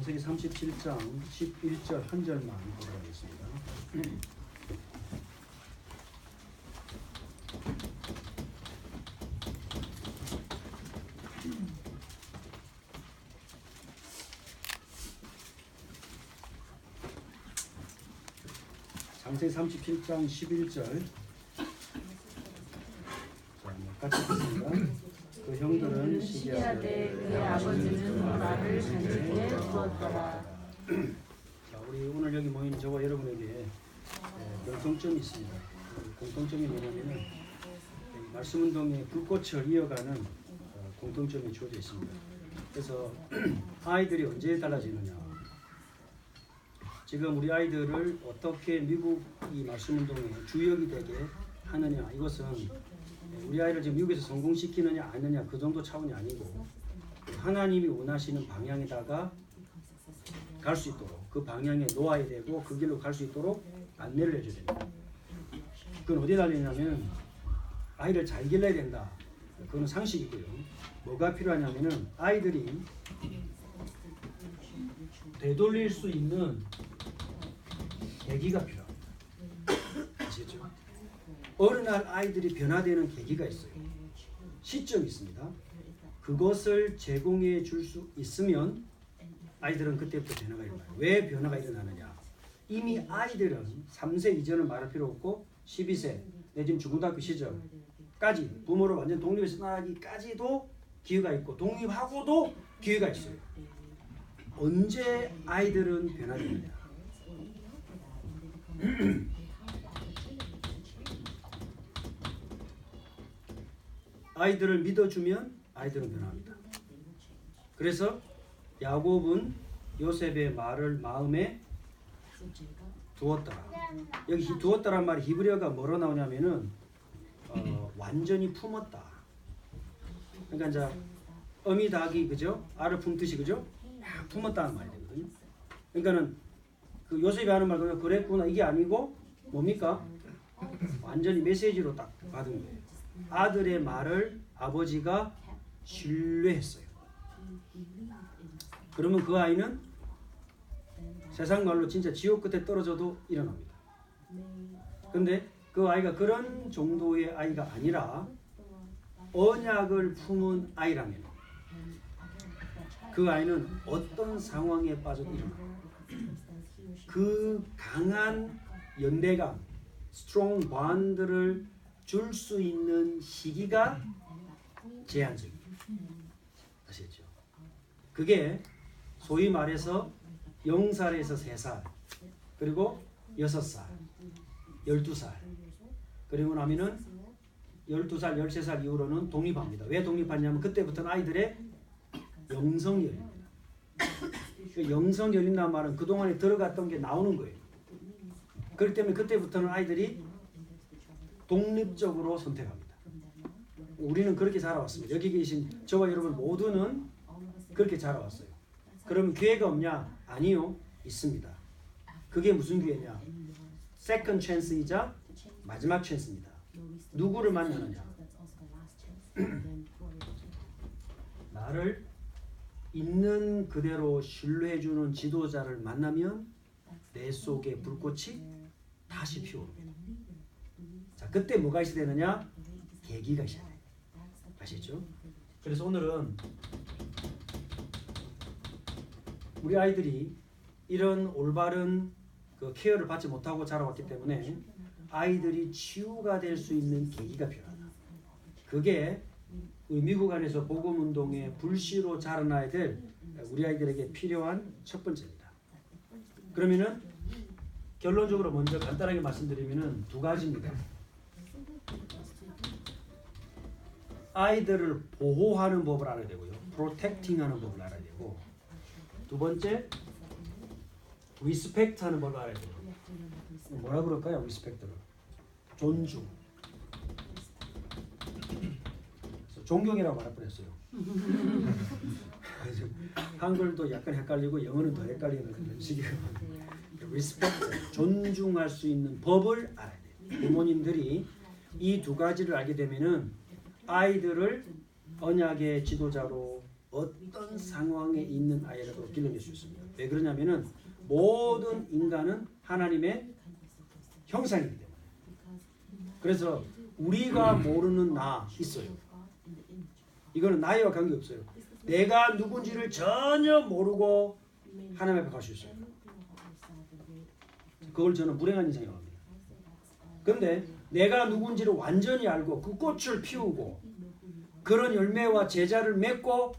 창세기 37장 11절 한 절만 보도록 하겠습니다. 창세기 37장 11절 같이 읽겠습니다. 그 형들은 시기하되 그의 아버지는 말을 간직해 두었더라. 자, 우리 오늘 여기 모인 저와 여러분에게 공통점이 있습니다. 공통점이 뭐냐면은 말씀운동의 불꽃을 이어가는 공통점이 주어져 있습니다. 그래서 아이들이 언제 달라지느냐? 지금 우리 아이들을 어떻게 미국 이 말씀운동의 주역이 되게 하느냐? 이것은 우리 아이를 지금 미국에서 성공시키느냐 아니느냐 그 정도 차원이 아니고 하나님이 원하시는 방향에다가 갈 수 있도록 그 방향에 놓아야 되고 그 길로 갈 수 있도록 안내를 해줘야 됩니다. 그건 어디에 달리냐면 아이를 잘 길러야 된다. 그건 상식이고요. 뭐가 필요하냐면은 아이들이 되돌릴 수 있는 계기가 필요합니다. 아시겠죠? 어느 날 아이들이 변화되는 계기가 있어요. 시점이 있습니다. 그것을 제공해 줄 수 있으면 아이들은 그때부터 변화가 일어나요. 왜 변화가 일어나느냐? 이미 아이들은 3세 이전은 말할 필요 없고 12세 내지는 중고등학교 시절까지 부모를 완전 독립해서 나가기까지도 기회가 있고 독립하고도 기회가 있어요. 언제 아이들은 변화되느냐? 아이들을 믿어주면 아이들은 변합니다. 그래서 야곱은 요셉의 말을 마음에 두었더라. 여기 두었다란 말이 히브리어가 뭐로 나오냐면은 완전히 품었다. 그러니까 이제 어미 닭이 그죠? 알을 품듯이 그죠? 품었다는 말이 되거든요. 그러니까는 그 요셉이 하는 말 그랬구나 이게 아니고 뭡니까? 완전히 메시지로 딱 받은 거예요. 아들의 말을 아버지가 신뢰했어요. 그러면 그 아이는 세상 말로 진짜 지옥 끝에 떨어져도 일어납니다. 근데 그 아이가 그런 정도의 아이가 아니라 언약을 품은 아이라면 그 아이는 어떤 상황에 빠져도 일어나요. 그 강한 연대감, 스트롱 본드를 줄 수 있는 시기가 제한적이에요. 아시겠죠? 그게 소위 말해서 0살에서 3살, 그리고 6살, 12살, 그리고 나면은 12살, 13살 이후로는 독립합니다. 왜 독립하냐면 그때부터는 아이들의 영성이 열립니다. 그 영성 열린다는 말은 그동안에 들어갔던 게 나오는 거예요. 그렇기 때문에 그때부터는 아이들이 독립적으로 선택합니다. 우리는 그렇게 자라왔습니다. 여기 계신 저와 여러분 모두는 그렇게 자라왔어요. 그럼 기회가 없냐? 아니요. 있습니다. 그게 무슨 기회냐? 세컨드 찬스이자 마지막 찬스입니다. 누구를 만나느냐? 나를 있는 그대로 신뢰해주는 지도자를 만나면 내 속에 불꽃이 다시 피어옵니다. 자, 그때 뭐가 있어야 되느냐? 계기가 있어야 돼요. 아시죠? 그래서 오늘은 우리 아이들이 이런 올바른 그 케어를 받지 못하고 자라왔기 때문에 아이들이 치유가 될 수 있는 계기가 필요하다. 그게 우리 미국 안에서 복음운동의 불씨로 자라나야 될 우리 아이들에게 필요한 첫 번째입니다. 그러면은 결론적으로 먼저 간단하게 말씀드리면은 두 가지입니다. 아이들을 보호하는 법을 알아야 되고요. 프로텍팅하는 법을 알아야 되고, 두 번째 리스펙트하는 법을 알아야 돼요. 뭐라 그럴까요? 리스펙트를 존중. 존경이라고 말할 뻔했어요. 한글도 약간 헷갈리고 영어는 더 헷갈리는 그런 식이에요. 리스펙트, 존중할 수 있는 법을 알아야 돼요. 부모님들이 이 두 가지를 알게 되면은 아이들을 언약의 지도자로 어떤 상황에 있는 아이라도 길러낼 수 있습니다. 왜 그러냐면은 모든 인간은 하나님의 형상이기 때문에. 그래서 우리가 모르는 나 있어요. 이거는 나이와 관계없어요. 내가 누군지를 전혀 모르고 하나님 앞에 갈 수 있어요. 그걸 저는 불행한 인생이라고 합니다. 그런데 내가 누군지를 완전히 알고 그 꽃을 피우고 그런 열매와 제자를 맺고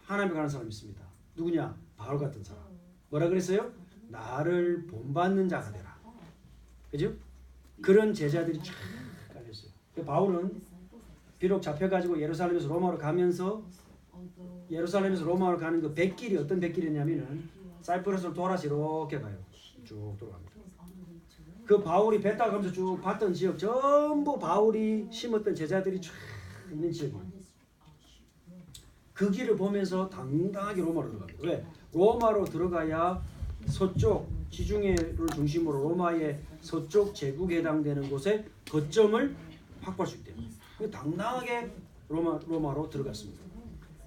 하나님에 가는 사람이 있습니다. 누구냐? 바울 같은 사람. 뭐라 그랬어요? 나를 본받는 자가 되라. 그죠? 그런 제자들이 쫙 깔렸어요. 바울은 비록 잡혀가지고 예루살렘에서 로마로 가면서 예루살렘에서 로마로 가는 그 백길이 어떤 백길이냐면은 사이프러스를 돌아서 이렇게 가요. 쭉 돌아갑니다. 그 바울이 배 타고 가면서 쭉 봤던 지역 전부 바울이 심었던 제자들이 쫙 있는 지역이에요. 그 길을 보면서 당당하게 로마로 들어갑니다. 왜? 로마로 들어가야 서쪽 지중해를 중심으로 로마의 서쪽 제국에 해당되는 곳에 거점을 확보할 수 있기 때문에 당당하게 로마로 들어갔습니다.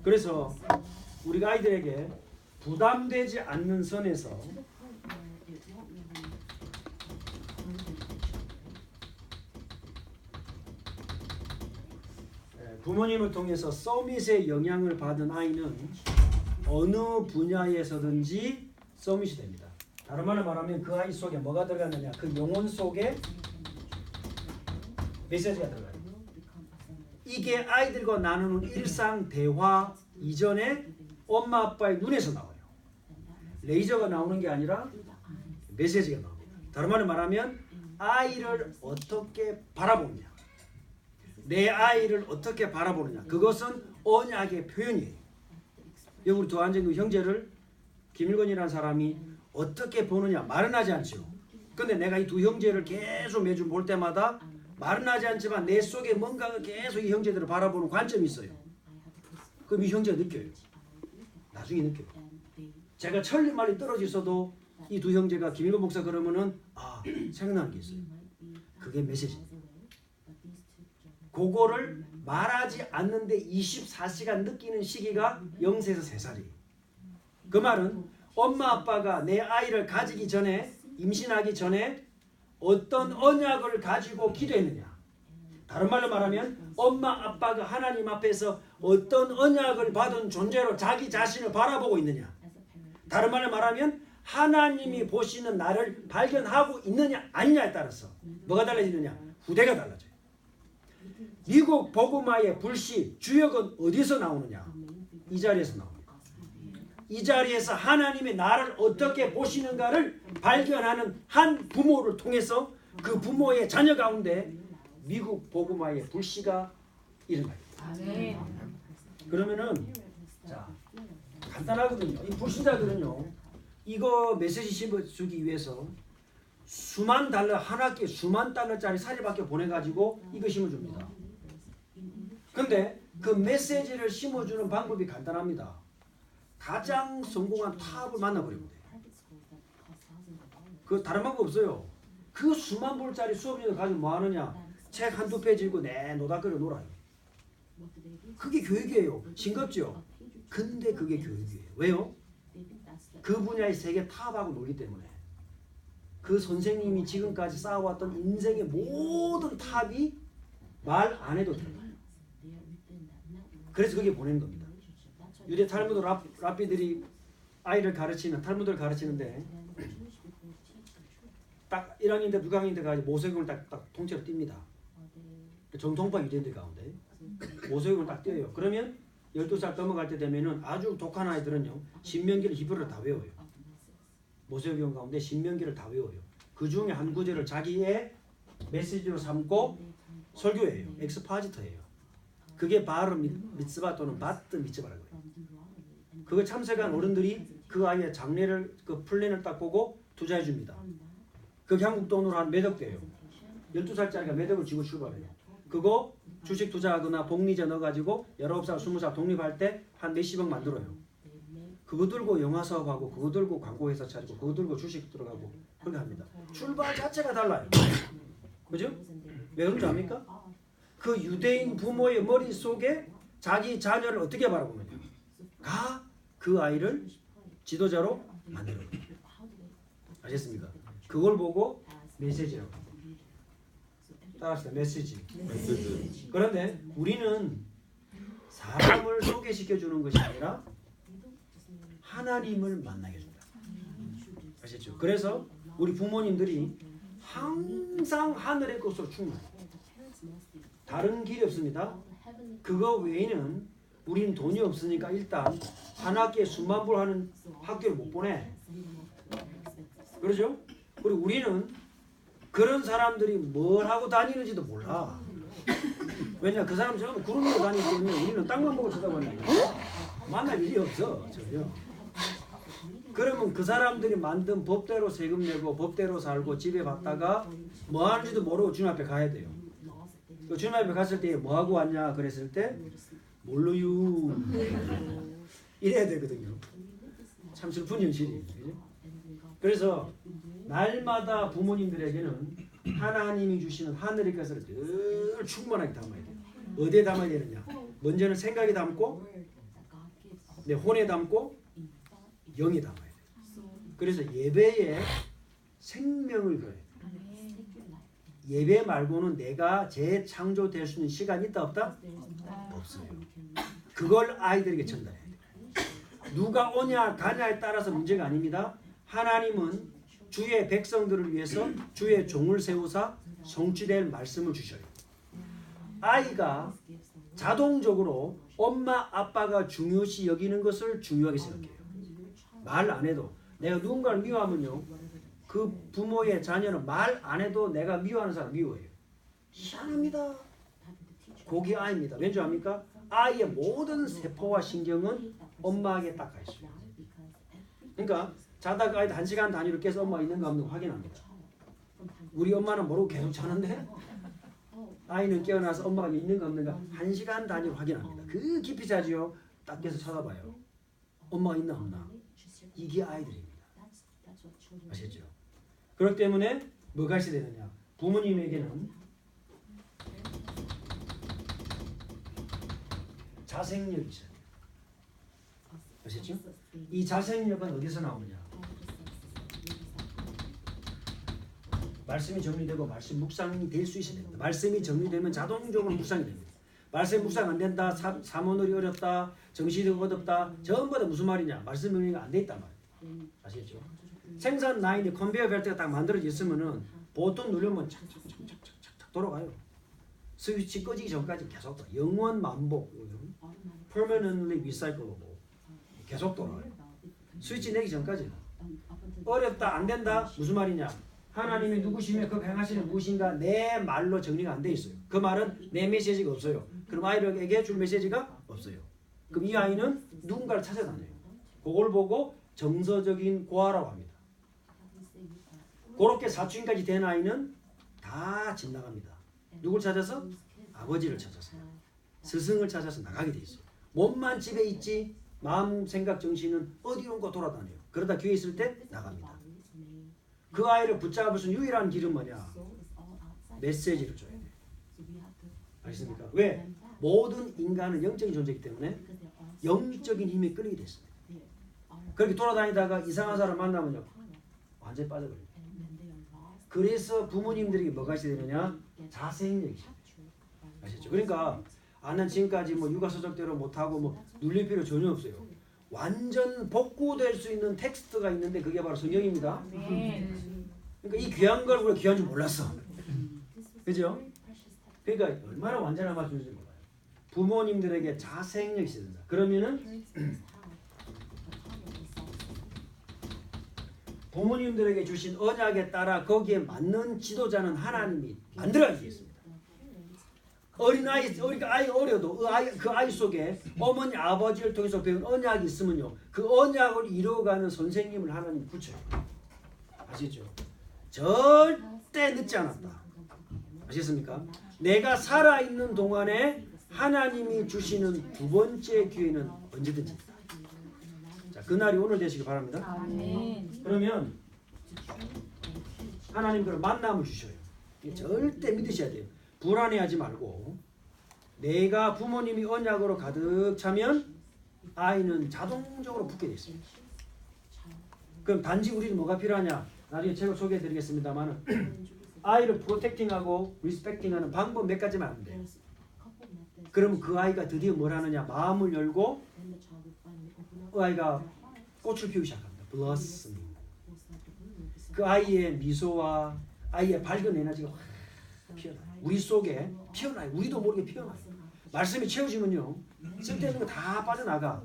그래서 우리가 아이들에게 부담되지 않는 선에서 부모님을 통해서 서밋의 영향을 받은 아이는 어느 분야에서든지 서밋이 됩니다. 다른 말로 말하면 그 아이 속에 뭐가 들어갔느냐, 그 영혼 속에 메시지가 들어가요. 이게 아이들과 나누는 일상 대화 이전에 엄마 아빠의 눈에서 나와요. 레이저가 나오는 게 아니라 메시지가 나옵니다. 다른 말로 말하면 아이를 어떻게 바라보느냐, 내 아이를 어떻게 바라보느냐, 그것은 언약의 표현이에요. 여기 우리 두 앉은 형제를 김일건이라는 사람이 어떻게 보느냐 말은 하지 않죠. 근데 내가 이 두 형제를 계속 매주 볼 때마다 말은 하지 않지만 내 속에 뭔가가 계속 이 형제들을 바라보는 관점이 있어요. 그럼 이 형제가 느껴요. 나중에 느껴요. 제가 천리말이 떨어져 있어도 이 두 형제가 김일건 목사 그러면은 생각나는 게 있어요. 그게 메시지입니다. 그거를 말하지 않는데 24시간 느끼는 시기가 0세에서 3살이에요. 그 말은 엄마 아빠가 내 아이를 가지기 전에, 임신하기 전에 어떤 언약을 가지고 기도했느냐, 다른 말로 말하면 엄마 아빠가 하나님 앞에서 어떤 언약을 받은 존재로 자기 자신을 바라보고 있느냐, 다른 말로 말하면 하나님이 보시는 나를 발견하고 있느냐 아니냐에 따라서 뭐가 달라지느냐, 후대가 달라져요. 미국 복음화의 불씨 주역은 어디서 나오느냐, 이 자리에서 나옵니다. 이 자리에서 하나님이 나를 어떻게 보시는가를 발견하는 한 부모를 통해서 그 부모의 자녀 가운데 미국 복음화의 불씨가 일어나요. 그러면은 자, 간단하거든요. 이 불신자들은요, 이거 메시지 심어주기 위해서 수만 달러, 한 학기에 수만 달러짜리 사립학교 보내가지고 이거 심어줍니다. 근데 그 메시지를 심어주는 방법이 간단합니다. 가장 성공한 탑을 만나버리면 돼요. 그 다른 방법 없어요. 그 수만 불짜리 수업료를 가지고 뭐 하느냐, 책 한두 페이지 읽고 노닥거려 놀아요. 그게 교육이에요. 싱겁죠? 근데 그게 교육이에요. 왜요? 그 분야의 세계 탑하고 놀기 때문에. 그 선생님이 지금까지 쌓아왔던 인생의 모든 탑이 말 안 해도 돼요. 그래서 그게 보내는 겁니다. 유대 탈무드 랍비들이 아이를 가르치는, 탈무드를 가르치는데 딱 1학년 때 6학년 때 가지고 모세교육을 딱 통째로 띱니다. 정통파 유대인들 가운데 모세교육을 딱 띄어요. 그러면 12살 넘어갈 때 되면은 아주 독한 아이들은요, 신명기를 히브리어를 다 외워요. 모세교육 가운데 신명기를 다 외워요. 그 중에 한 구절을 자기의 메시지로 삼고 설교해요. 엑스파지터예요. 그게 바로 미츠바 또는 바트 미츠바라고 해요. 그거 참석한 어른들이 그 아이의 장래를, 그 플랜을 딱 보고 투자해 줍니다. 그게 한국 돈으로 한 몇억 돼요. 12살짜리가 몇 억을 쥐고 출발해요. 그거 주식 투자하거나 복리자 넣어가지고 19살, 20살 독립할 때 한 몇십억 만들어요. 그거 들고 영화 사업하고, 그거 들고 광고회사 차리고, 그거 들고 주식 들어가고 그렇게 합니다. 출발 자체가 달라요. 그죠? 왜 그런지 압니까? 그 유대인 부모의 머릿속에 자기 자녀를 어떻게 바라보느냐, 그 아이를 지도자로 만드는 거예요. 아셨습니까? 그걸 보고 메시지라고 합니다. 따라합시다. 메시지. 그런데 우리는 사람을 소개시켜 주는 것이 아니라 하나님을 만나게 해준다. 아시죠? 그래서 우리 부모님들이 항상 하늘의 것으로 충만해요. 다른 길이 없습니다. 그거 외에는 우리는 돈이 없으니까 일단 한 학기에 수만 불 하는 학교를 못 보내. 그러죠? 그리고 우리는 그런 사람들이 뭘 하고 다니는지도 몰라. 왜냐, 그 사람 처음에 구름 위로 다니기 때문에 우리는 땅만 보고 쳐다보는 거야. 만날 일이 없어 전혀. 그러면 그 사람들이 만든 법대로 세금 내고 법대로 살고 집에 갔다가 뭐 하는지도 모르고 주님 앞에 가야 돼요. 그 주님 앞에 갔을 때 뭐 하고 왔냐 그랬을 때 몰라요. 이래야 되거든요. 참 슬픈 현실이에요. 그래서 날마다 부모님들에게는 하나님이 주시는 하늘의 것을 늘 충만하게 담아야 돼요. 어디에 담아야 되느냐? 먼저는 생각에 담고 내 혼에 담고 영에 담아야 돼요. 그래서 예배에 생명을 거예요. 예배 말고는 내가 재창조될 수 있는 시간이 있다 없다? 없어요. 그걸 아이들에게 전달해야 돼요. 누가 오냐 가냐에 따라서 문제가 아닙니다. 하나님은 주의 백성들을 위해서 주의 종을 세우사 성취될 말씀을 주셔요. 아이가 자동적으로 엄마 아빠가 중요시 여기는 것을 중요하게 생각해요. 말 안 해도 내가 누군가를 미워하면요, 그 부모의 자녀는 말 안 해도 내가 미워하는 사람 미워해요. 희한합니다. 그게 아이입니다. 왠지 압니까? 아이의 모든 세포와 신경은 엄마에게 딱 가 있어요. 그러니까 자다가 아이들 1시간 단위로 깨서 엄마가 있는가 없는가 확인합니다. 우리 엄마는 모르고 계속 자는데 아이는 깨어나서 엄마가 있는가 없는가 1시간 단위로 확인합니다. 그 깊이 자지요. 딱 깨서 쳐다봐요. 엄마가 있나 없나. 이게 아이들입니다. 아시죠? 그렇기 때문에 뭐가 있어야 되느냐. 부모님에게는 자생력이 있어야 돼요. 아시죠? 이 자생력은 어디서 나오느냐. 말씀이 정리되고 말씀 묵상이 될 수 있어야 됩니다. 말씀이 정리되면 자동적으로 묵상이 됩니다. 말씀 묵상 안 된다, 사모놀이 어렵다, 정신이 어렵다, 전부 다 무슨 말이냐. 말씀 정리가 안 돼 있단 말이에요. 아시겠죠? 생산 라인이 컨베이어 벨트가 딱 만들어져 있으면은 보통 누르면 착착착착착 돌아가요. 스위치 꺼지기 전까지 계속 돌아. 영원 만복, permanently recyclable, 계속 돌아가요. 스위치 내기 전까지는. 어렵다, 안 된다, 무슨 말이냐? 하나님이 누구시며 그 행하시는 무엇인가 내 말로 정리가 안 돼 있어요. 그 말은 내 메시지가 없어요. 그럼 아이에게 줄 메시지가 없어요. 그럼 이 아이는 누군가를 찾아다녀요. 그걸 보고 정서적인 고아라고 합니다. 그렇게 사춘기까지 된 아이는 다 집 나갑니다. 누굴 찾아서? 아버지를 찾아서. 스승을 찾아서 나가게 돼 있어요. 몸만 집에 있지 마음, 생각, 정신은 어디론가 돌아다녀요. 그러다 교회 있을 때 나갑니다. 그 아이를 붙잡을 수 있는 유일한 길은 뭐냐? 메시지를 줘야 돼요. 아시습니까? 왜? 모든 인간은 영적인 존재이기 때문에 영적인 힘에 끌리게 됐습니다. 그렇게 돌아다니다가 이상한 사람 만나면요, 완전히 빠져버립니다. 그래서 부모님들에게 뭐가 있어야 되느냐? 자생력이 있어야 돼요. 아시죠? 그러니까 나는 지금까지 뭐 육아서적대로 못하고 뭐 눌릴 필요 전혀 없어요. 완전 복구될 수 있는 텍스트가 있는데 그게 바로 성경입니다. 그러니까 이 귀한 걸 우리가 귀한 줄 몰랐어. 그죠? 그러니까 얼마나 완전한 말씀인지 몰라요. 부모님들에게 자생력이 있어야 된다. 그러면은 부모님들에게 주신 언약에 따라 거기에 맞는 지도자는 하나님이 만들어야 되겠습니다. 어린아이, 그러니까 아이 어려도 그 아이 속에 어머니 아버지를 통해서 배운 언약이 있으면요, 그 언약을 이루어가는 선생님을 하나님 붙여요. 아시죠? 절대 늦지 않았다. 아시겠습니까? 내가 살아있는 동안에 하나님이 주시는 두 번째 기회는 언제든지 있다. 자, 그날이 오늘 되시기 바랍니다. 아멘. 그러면 하나님께로 만남을 주셔요. 절대 믿으셔야 돼요. 불안해하지 말고 내가 부모님이 언약으로 가득 차면 아이는 자동적으로 붙게 돼 있어요. 그럼 단지 우리는 뭐가 필요하냐? 나중에 책을 소개해드리겠습니다만 아이를 프로텍팅하고 리스펙팅하는 방법 몇 가지만 하면 돼요. 그러면 그 아이가 드디어 뭘 하느냐? 마음을 열고 그 아이가 꽃을 피우기 시작합니다. 블러스밍. 그 아이의 미소와 아이의 밝은 에너지가 확 피어나요. 우리 속에 피어나요. 우리도 모르게 피어나요. 말씀이 채워지면요. 쓸데없는 거 다 빠져나가.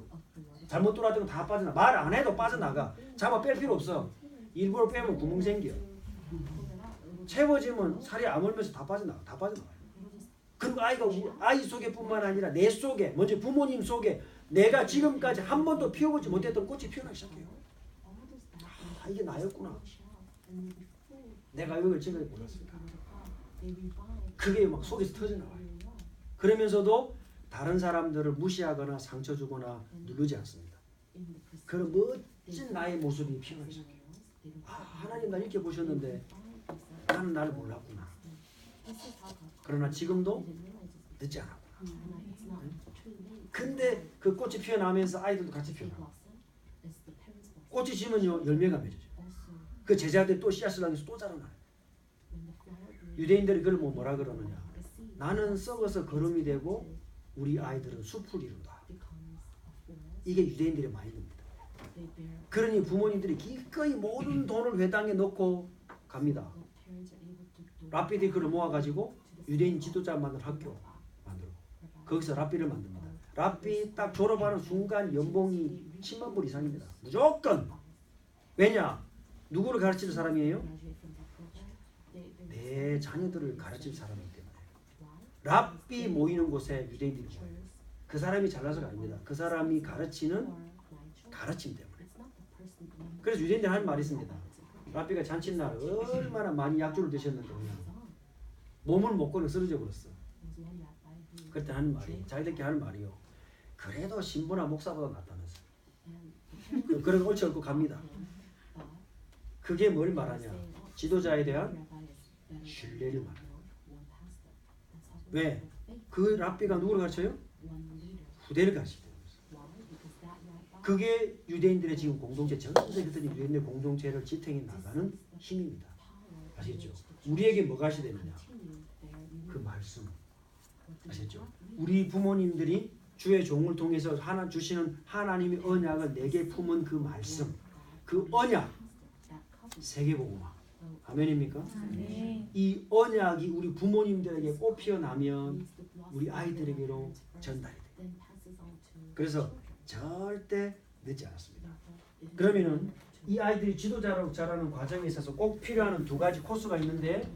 잘못 돌아왔던 거 다 빠져나가. 말 안 해도 빠져나가. 잡아 뺄 필요 없어. 일부러 빼면 구멍 생겨. 채워지면 살이 아물면서 다 빠져나가. 다 빠져나가요. 그리고 아이가 아이 속에뿐만 아니라 내 속에, 먼저 부모님 속에 내가 지금까지 한 번도 피워보지 못했던 꽃이 피어나기 시작해요. 아, 이게 나였구나. 내가 이걸 지금 몰랐을까. 그게 막 속에서 터져나와요. 그러면서도 다른 사람들을 무시하거나 상처 주거나 누르지 않습니다. 그런 멋진 나의 모습이 피어나기 시작해요. 아, 하나님 날 이렇게 보셨는데 나는 나를 몰랐구나. 그러나 지금도 늦지 않았구나. 근데 그 꽃이 피어나면서 아이들도 같이 피어나고 꽃이 지면요 열매가 맺어져요. 그 제자들이 또 씨앗을 하면서 또 자라나요. 유대인들이 그걸 뭐라 그러느냐? 나는 썩어서 거름이 되고 우리 아이들은 숲을 이룬다. 이게 유대인들의 마인드입니다. 그러니 부모님들이 기꺼이 모든 돈을 회당에 넣고 갑니다. 랍비들이 그걸 모아가지고 유대인 지도자 만든 학교 만들고 거기서 랍비를 만듭니다. 랍비 딱 졸업하는 순간 연봉이 10만 불 이상입니다. 무조건. 왜냐? 누구를 가르치는 사람이에요? 내 자녀들을 가르칠 사람이기 때문에. 랍비 모이는 곳에 유대인들이 모여요. 그 사람이 잘나서가 아닙니다. 그 사람이 가르치는 가르침 때문에. 그래서 유대인들이 하는 말이 있습니다. 랍비가 잔칫날 얼마나 많이 약주를 드셨는데 몸을 먹고는 쓰러져 버렸어. 그때 하는 말이 자기들끼리 하는 말이요. 그래도 신부나 목사보다 낫다면서. 그런 옳지 않고 갑니다. 그게 뭘 말하냐? 지도자에 대한 신뢰를 말해요. 왜? 그 랍비가 누구를 가르쳐요? 후대를 가르치기 때문에. 그게 유대인들의 지금 공동체, 전체 그들이 유대인의 공동체를 지탱해 나가는 힘입니다. 아시겠죠? 우리에게 뭐가 하셔야 되느냐? 그 말씀. 아시겠죠? 우리 부모님들이 주의 종을 통해서 하나 주시는 하나님의 언약을 내게 품은 그 말씀, 그 언약, 세계복음화. 아멘입니까? 이 언약이 우리 부모님들에게 꼭 피어나면 우리 아이들에게로 전달이 돼요. 그래서 절대 늦지 않았습니다. 그러면은 이 아이들이 지도자로 자라는 과정에 있어서 꼭 필요한 두 가지 코스가 있는데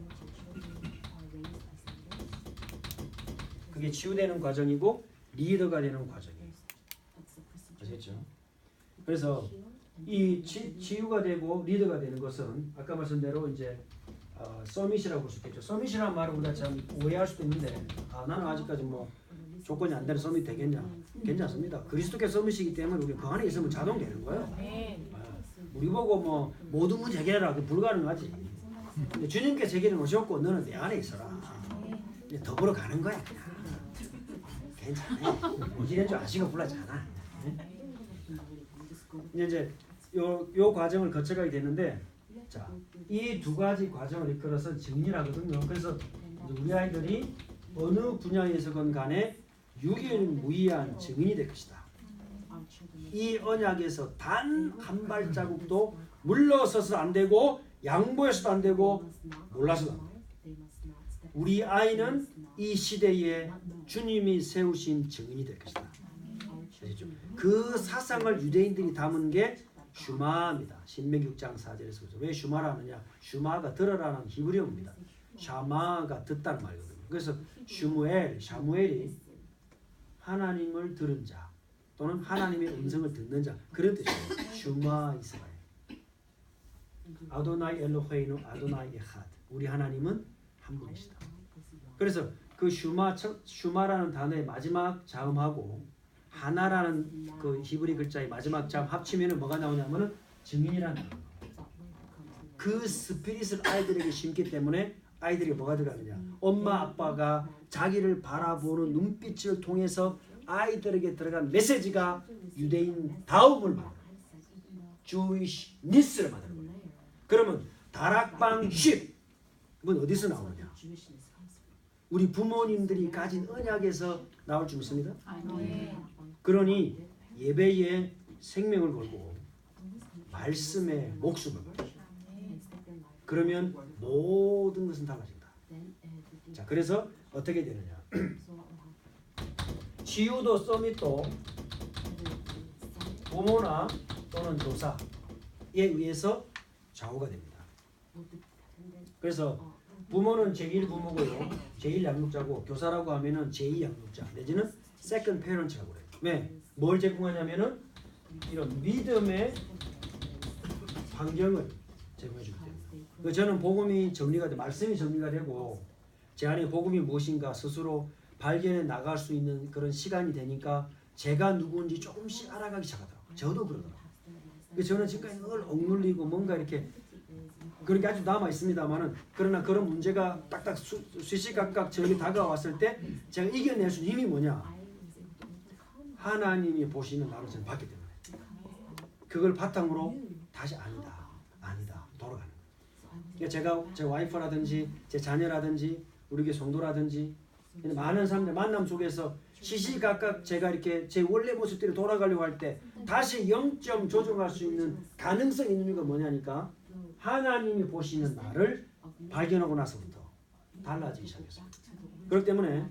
그게 치유되는 과정이고 리더가 되는 과정이에요. 아시겠죠? 그래서 이 치유가 되고 리더가 되는 것은 아까 말씀대로 이제 서밋이라고 볼 수 있겠죠. 서밋이라는 말을 우리가 참 오해할 수도 있는데 나는 아직까지 뭐 조건이 안 되는 서밋 되겠냐? 괜찮습니다. 그리스도께 서밋이기 때문에 우리 그 안에 있으면 자동 되는 거예요. 우리 보고 뭐 모든 문제 해결하라 그 불가능하지. 근데 주님께서 해결해 놓으셨고 너는 내 안에 있어라. 이제 더불어 가는 거야 그냥. 괜찮아. 이런 줄 아시고 불렀잖아. 이제 요 과정을 거쳐가게 되는데 자, 이 두 가지 과정을 이끌어서 증인하거든요. 그래서 우리 아이들이 어느 분야에서건 간에 유일무이한 증인이 될 것이다. 이 언약에서 단 한 발자국도 물러서서 안 되고 양보해서도 안 되고 몰라서도 안 돼요. 우리 아이는 이 시대에 주님이 세우신 증인이 될 것이다. 그 사상을 유대인들이 담은 게 슈마입니다. 신명기 6장 4절에서 그러죠. 왜 슈마라느냐? 슈마가 들어라는 히브리어입니다. 샤마가 듣다는 말이거든요. 그래서 샤무엘이 하나님을 들은 자 또는 하나님의 음성을 듣는 자 그런 뜻이에요. 슈마 이스라엘. 아도나이 엘로헤이노 아도나이 에하드. 우리 하나님은 한 분이시다. 그래서 그 슈마라는 단어의 마지막 자음하고 하나라는 그 히브리 글자의 마지막 자음 합치면은 뭐가 나오냐면은 증인이라는 단어. 그 스피릿을 아이들에게 심기 때문에 아이들이 뭐가 들어가느냐? 엄마 아빠가 자기를 바라보는 눈빛을 통해서 아이들에게 들어간 메시지가 유대인 다움을 만들어요. Jewish needs를 만드는 거예요. 그러면 다락방 10은 어디서 나오느냐? 우리 부모님들이 가진 언약에서 나올 줄 믿습니다. 그러니 예배에 생명을 걸고 말씀에 목숨을 걸고 그러면 모든 것은 달라진다. 자, 그래서 어떻게 되느냐? 치유도 서밋도 부모나 또는 교사에 의해서 좌우가 됩니다. 그래서 부모는 제1부모고요. 제1양육자고 교사라고 하면은 제2양육자 내지는 second parents라고 그래요. 왜? 뭘 제공하냐면은 이런 믿음의 환경을 제공해 주기 때문에. 저는 복음이 정리가 돼, 말씀이 정리가 되고 제 안에 복음이 무엇인가 스스로 발견해 나갈 수 있는 그런 시간이 되니까 제가 누구인지 조금씩 알아가기 시작하더라고요. 저도 그러더라고요. 저는 지금까지 늘 억눌리고 뭔가 이렇게 그런 게 아주 남아 있습니다만은 그러나 그런 문제가 딱딱 시시각각 저에게 다가왔을 때 제가 이겨낼 수 있는 힘이 뭐냐? 하나님이 보시는 나를 저는 봤기 때문에 그걸 바탕으로 다시 아니다 돌아가는 거예요. 그러니까 제가 제 와이프라든지 제 자녀라든지 우리 교회 성도라든지 많은 사람들 만남 속에서 시시각각 제가 이렇게 제 원래 모습대로 돌아가려고 할 때 다시 0점 조정할 수 있는 가능성이 있는 이유가 뭐냐니까 하나님이 보시는 나를 발견하고 나서부터 달라지기 시작했어요. 그렇기 때문에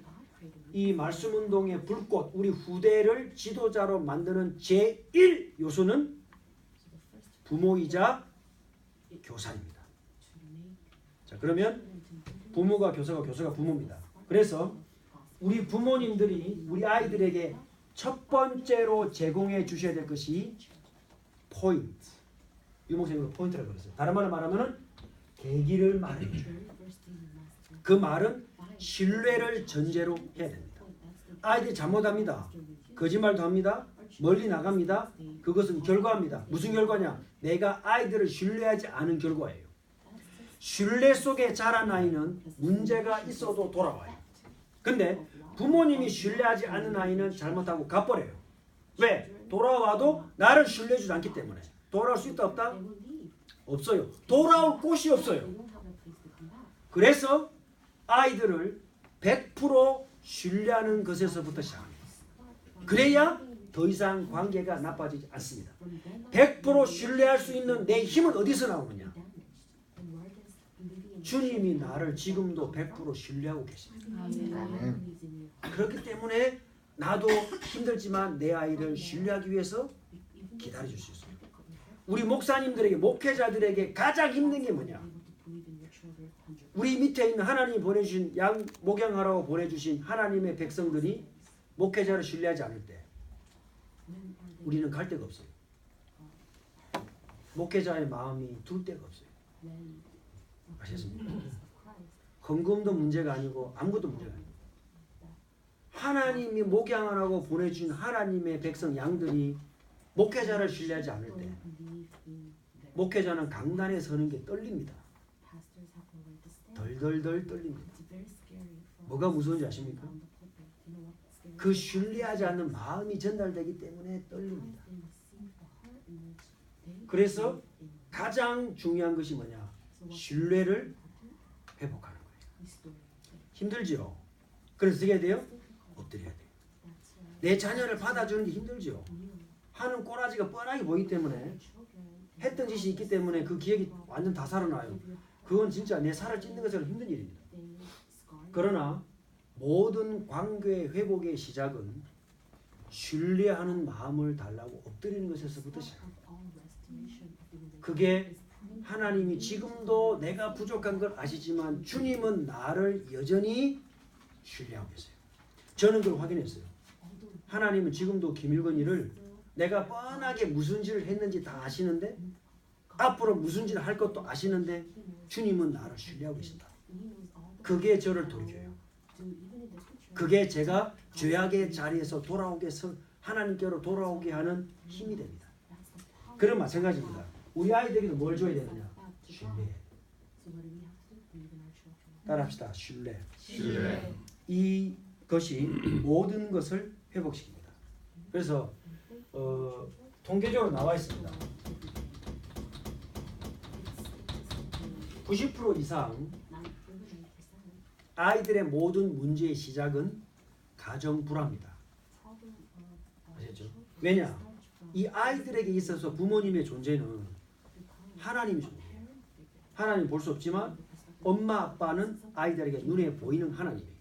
이 말씀 운동의 불꽃, 우리 후대를 지도자로 만드는 제1 요소는 부모이자 교사입니다. 자, 그러면 부모가 교사가 부모입니다. 그래서 우리 부모님들이 우리 아이들에게 첫 번째로 제공해 주셔야 될 것이 포인트. 이 목사님은 포인트라고 그랬어요. 다른 말로 말하면 계기를 말해요. 그 말은 신뢰를 전제로 해야 됩니다. 아이들이 잘못합니다. 거짓말도 합니다. 멀리 나갑니다. 그것은 결과입니다. 무슨 결과냐? 내가 아이들을 신뢰하지 않은 결과예요. 신뢰 속에 자란 아이는 문제가 있어도 돌아와요. 근데 부모님이 신뢰하지 않는 아이는 잘못하고 가버려요. 왜? 돌아와도 나를 신뢰해주지 않기 때문에. 돌아올 수 있다 없다? 없어요. 돌아올 곳이 없어요. 그래서 아이들을 100% 신뢰하는 것에서부터 시작합니다. 그래야 더 이상 관계가 나빠지지 않습니다. 100% 신뢰할 수 있는 내 힘은 어디서 나오느냐? 주님이 나를 지금도 100% 신뢰하고 계십니다. 그렇기 때문에 나도 힘들지만 내 아이를 신뢰하기 위해서 기다려줄 수 있습니다. 우리 목사님들에게 목회자들에게 가장 힘든 게 뭐냐? 우리 밑에 있는 하나님이 보내주신 양 목양하라고 보내주신 하나님의 백성들이 목회자를 신뢰하지 않을 때 우리는 갈 데가 없어요. 목회자의 마음이 둘 데가 없어요. 아시겠습니까? 헌금도 문제가 아니고 아무것도 문제가 아니에요. 하나님이 목양하라고 보내주신 하나님의 백성 양들이 목회자를 신뢰하지 않을 때 목회자는 강단에 서는 게 떨립니다. 덜덜덜 떨립니다. 뭐가 무서운지 아십니까? 그 신뢰하지 않는 마음이 전달되기 때문에 떨립니다. 그래서 가장 중요한 것이 뭐냐? 신뢰를 회복하는 거예요. 힘들지요? 그래서 어떻게 해야 돼요? 엎드려야 돼요. 내 자녀를 받아주는 게 힘들지요? 하는 꼬라지가 뻔하게 보이기 때문에 했던 짓이 있기 때문에 그 기억이 완전 다 살아나요. 그건 진짜 내 살을 찢는 것처럼 힘든 일입니다. 그러나 모든 관계 회복의 시작은 신뢰하는 마음을 달라고 엎드리는 것에서부터 시작합니다. 그게 하나님이 지금도 내가 부족한 걸 아시지만 주님은 나를 여전히 신뢰하고 계세요. 저는 그걸 확인했어요. 하나님은 지금도 김일건이를 내가 뻔하게 무슨 짓을 했는지 다 아시는데 앞으로 무슨 짓을 할 것도 아시는데 주님은 나를 신뢰하고 계신다. 그게 저를 돌이켜요. 그게 제가 죄악의 자리에서 돌아오게 해서 하나님께로 돌아오게 하는 힘이 됩니다. 그런 마찬가지입니다. 우리 아이들에게도 뭘 줘야 되느냐? 신뢰. 따라합시다. 신뢰. 이것이 모든 것을 회복시킵니다. 그래서 통계적으로 나와 있습니다. 90% 이상 아이들의 모든 문제의 시작은 가정 불화입니다. 아시죠? 왜냐? 이 아이들에게 있어서 부모님의 존재는 하나님의 존재예요. 하나님 볼 수 없지만 엄마 아빠는 아이들에게 눈에 보이는 하나님이에요.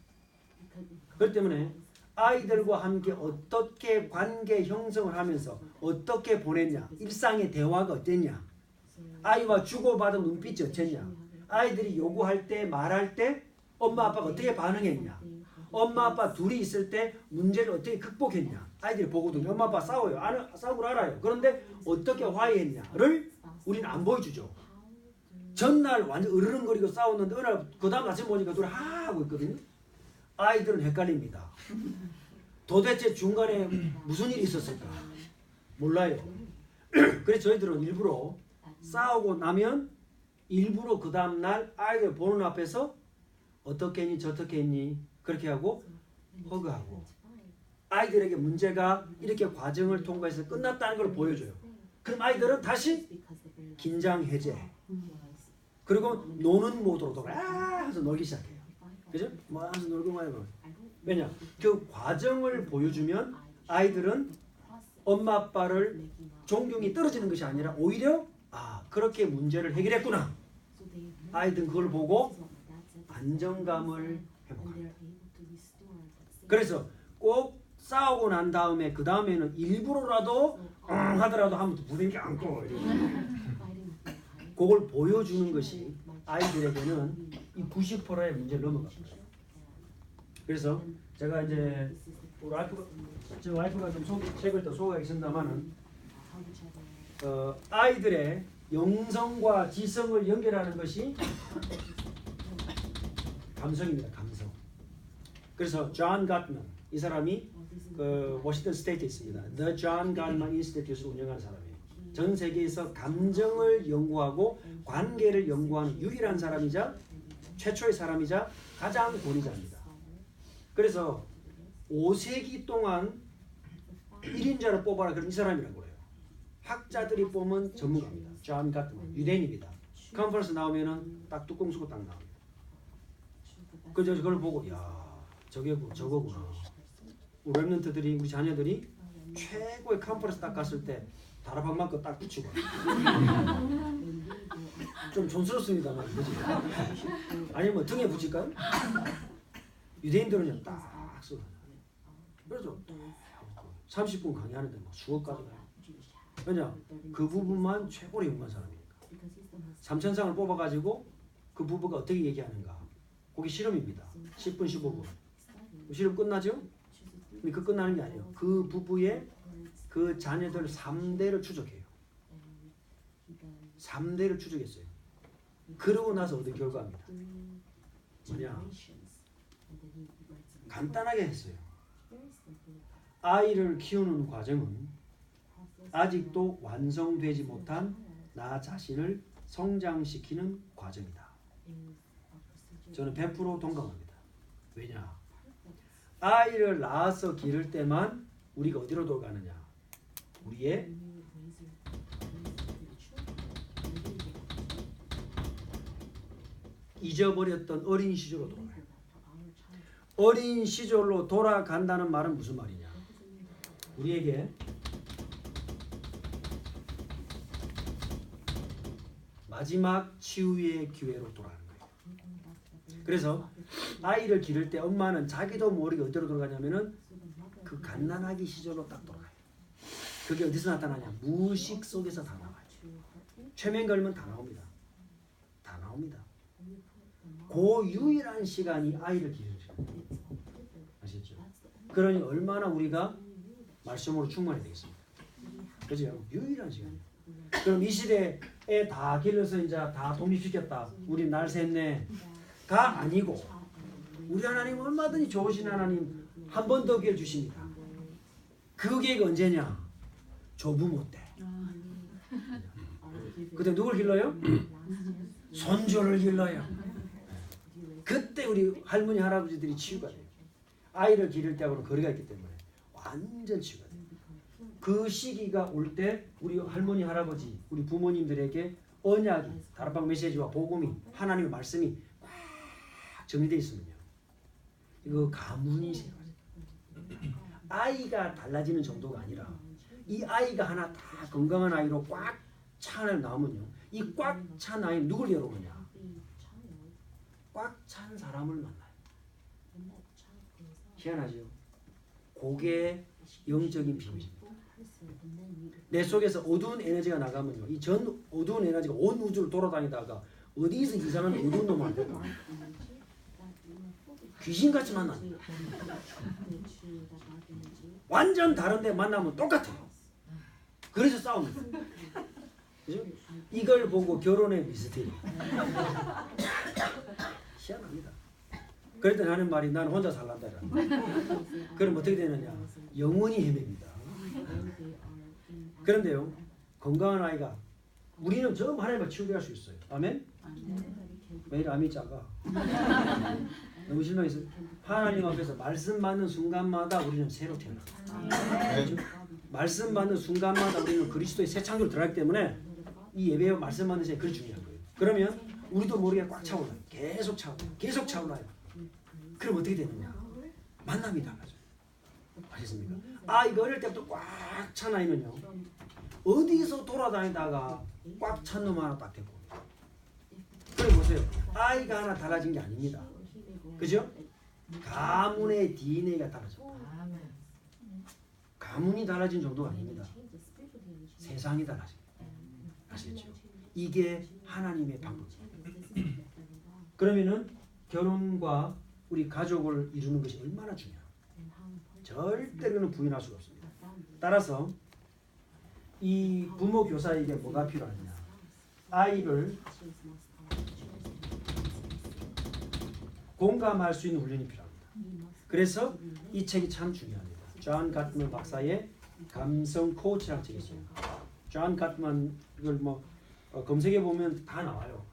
그렇기 때문에 아이들과 함께 어떻게 관계 형성을 하면서 어떻게 보냈냐, 일상의 대화가 어땠냐, 아이와 주고받은 눈빛이 어땠냐, 아이들이 요구할 때 말할 때 엄마 아빠가 어떻게 반응했냐, 엄마 아빠 둘이 있을 때 문제를 어떻게 극복했냐, 아이들이 보거든요. 엄마 아빠 싸워요. 싸우고 알아요. 그런데 어떻게 화해했냐를 우리는 안 보여주죠. 전날 완전 으르렁거리고 싸웠는데 어느 날 그 다음 아침 보니까 둘이 하고 있거든요. 아이들은 헷갈립니다. 도대체 중간에 무슨 일이 있었을까? 몰라요. 그래서 저희들은 일부러 싸우고 나면 일부러 그 다음날 아이들 보는 앞에서 어떻게 했니 저떻게 했니 그렇게 하고 허그하고 아이들에게 문제가 이렇게 과정을 통과해서 끝났다는 걸 보여줘요. 그럼 아이들은 다시 긴장 해제 그리고 노는 모드로 돌아가 해서 놀기 시작해요. 그죠? 뭐 하면서 놀고 말고. 왜냐? 그 과정을 보여주면 아이들은 엄마 아빠를 존경이 떨어지는 것이 아니라 오히려 그렇게 문제를 해결했구나. 아이들은 그걸 보고 안정감을 회복합니다. 그래서 꼭 싸우고 난 다음에 그 다음에는 일부러라도 하더라도 한번 부대기 안고 그걸 보여주는 것이 아이들에게는 이 90%의 문제를 넘어갑니다. 그래서 제가 이제 제 와이프가 좀 책을 더 소개하겠습니다만은 아이들의 영성과 지성을 연결하는 것이 감성입니다. 감성. 그래서 존 갓만 이 사람이 워싱턴 스테이트에 있습니다. The John Gottman Institute를 운영하는 사람이에요. 전 세계에서 감정을 연구하고 관계를 연구하는 유일한 사람이자 최초의 사람이자 가장 권위자입니다. 그래서 5세기 동안 1인자를 뽑아라 그런 이 사람이라고 그래요. 학자들이 뽑은 전문가입니다. 존 갓만 유대인입니다. 컨퍼런스 나오면은 딱 뚜껑 쓰고 딱 나옵니다. 그래서 그걸 보고 저거구나. 우리 랩런트들이 우리 자녀들이 최고의 컨퍼런스 딱 갔을 때 다락방 맞고 딱 붙이고 좀 촌스럽습니다만 그지? 아니면 등에 붙일까요? 유대인들은요 딱 써. 그래서 30분 강의하는데 막 수업 가져가요. 왜냐? 그 부분만 최고로 연구한 사람이니까. 삼천상을 뽑아가지고 그 부부가 어떻게 얘기하는가. 그게 실험입니다. 10분 15분. 실험 끝나죠? 근데 그 끝나는 게 아니에요. 그 부부의 그 자녀들 3대를 추적해요. 3대를 추적했어요. 그러고 나서 얻은 결과입니다. 뭐냐? 간단하게 했어요. 아이를 키우는 과정은 아직도 완성되지 못한 나 자신을 성장시키는 과정이다. 저는 100% 동감합니다. 왜냐? 아이를 낳아서 기를 때만 우리가 어디로 돌아가느냐? 우리의 잊어버렸던 어린 시절로 돌아가요. 어린 시절로 돌아간다는 말은 무슨 말이냐? 우리에게 마지막 치유의 기회로 돌아가는 거예요. 그래서 아이를 기를 때 엄마는 자기도 모르게 어디로 돌아가냐면은 그 갓난아기 시절로 딱 돌아가요. 그게 어디서 나타나냐? 무의식 속에서 다 나와요. 최면 걸면 다 나옵니다. 다 나옵니다. 그 유일한 시간이 아이를 기르는 시간이에요. 아시죠? 그러니 얼마나 우리가 말씀으로 충만해야 되겠습니까? 그죠? 유일한 시간이에요. 그럼 이 시대에 다 길러서 이제 다 독립시켰다. 우리 날 샜네. 가 아니고 우리 하나님 얼마든지 좋으신 하나님 한 번 더 기회를 주십니다. 그 기회가 언제냐? 조부모 때. 그때 누굴 길러요? 손주를 길러요. 그때 우리 할머니 할아버지들이 치유가 돼요. 아이를 기를 때하고는 거리가 있기 때문에 완전 치유가 돼요. 그 시기가 올 때 우리 할머니 할아버지 우리 부모님들에게 언약이 다락방 메시지와 복음이 하나님의 말씀이 꽉 정리되어 있으면요. 이거 가문이 생겨요. 아이가 달라지는 정도가 아니라 이 아이가 하나 다 건강한 아이로 꽉 찬 나오면요. 이 꽉 찬 아이는 누굴 여러분이냐? 꽉 찬 사람을 만나요. 희한하죠? 그게 영적인 비밀입니다. 내 속에서 어두운 에너지가 나가면요. 이 전 어두운 에너지가 온 우주를 돌아다니다가 어디서 이상한 어두운 놈을 안 되고 귀신같이 만납니다. 완전 다른데 만나면 똑같아요. 그래서 싸웁니다. 그죠? 이걸 보고 결혼의 미스테리. 희한합니다. 그랬더니 하는 말이 나는 혼자 살란다. 그럼 어떻게 되느냐? 영원히 헤맵니다. 그런데요. 건강한 아이가 우리는 전부 하나님을 치유할 수 있어요. 아멘? 매일 암이 작아. 너무 실망했어요. 하나님 앞에서 말씀 받는 순간마다 우리는 새로 태어납니다. 그렇죠? 말씀 받는 순간마다 우리는 그리스도의 새 창조로 들어가기 때문에 이 예배와 말씀 받는 시간이 그리 중요한 거예요. 그러면 우리도 모르게 꽉 차올라요. 계속 차올라요. 계속 차올라요. 그럼 어떻게 되느냐? 만남이 달라져요. 아셨습니까? 이거 어릴 때부터 꽉 찬 아이는요. 어디서 돌아다니다가 꽉 찬 놈 하나 딱 됐고. 그래 보세요. 아이가 하나 달라진 게 아닙니다. 그죠? 가문의 DNA가 달라져. 가문이 달라진 정도가 아닙니다. 세상이 달라집니다. 아시겠죠? 이게 하나님의 방법입니다. 그러면은 결혼과 우리 가족을 이루는 것이 얼마나 중요해요. 절대로는 부인할 수가 없습니다. 따라서 이 부모 교사에게 뭐가 필요하냐? 아이를 공감할 수 있는 훈련이 필요합니다. 그래서 이 책이 참 중요합니다. 존 가트만 박사의 감성 코치라는 책이 있어요. 존 가트만 이걸 뭐 검색해 보면 다 나와요.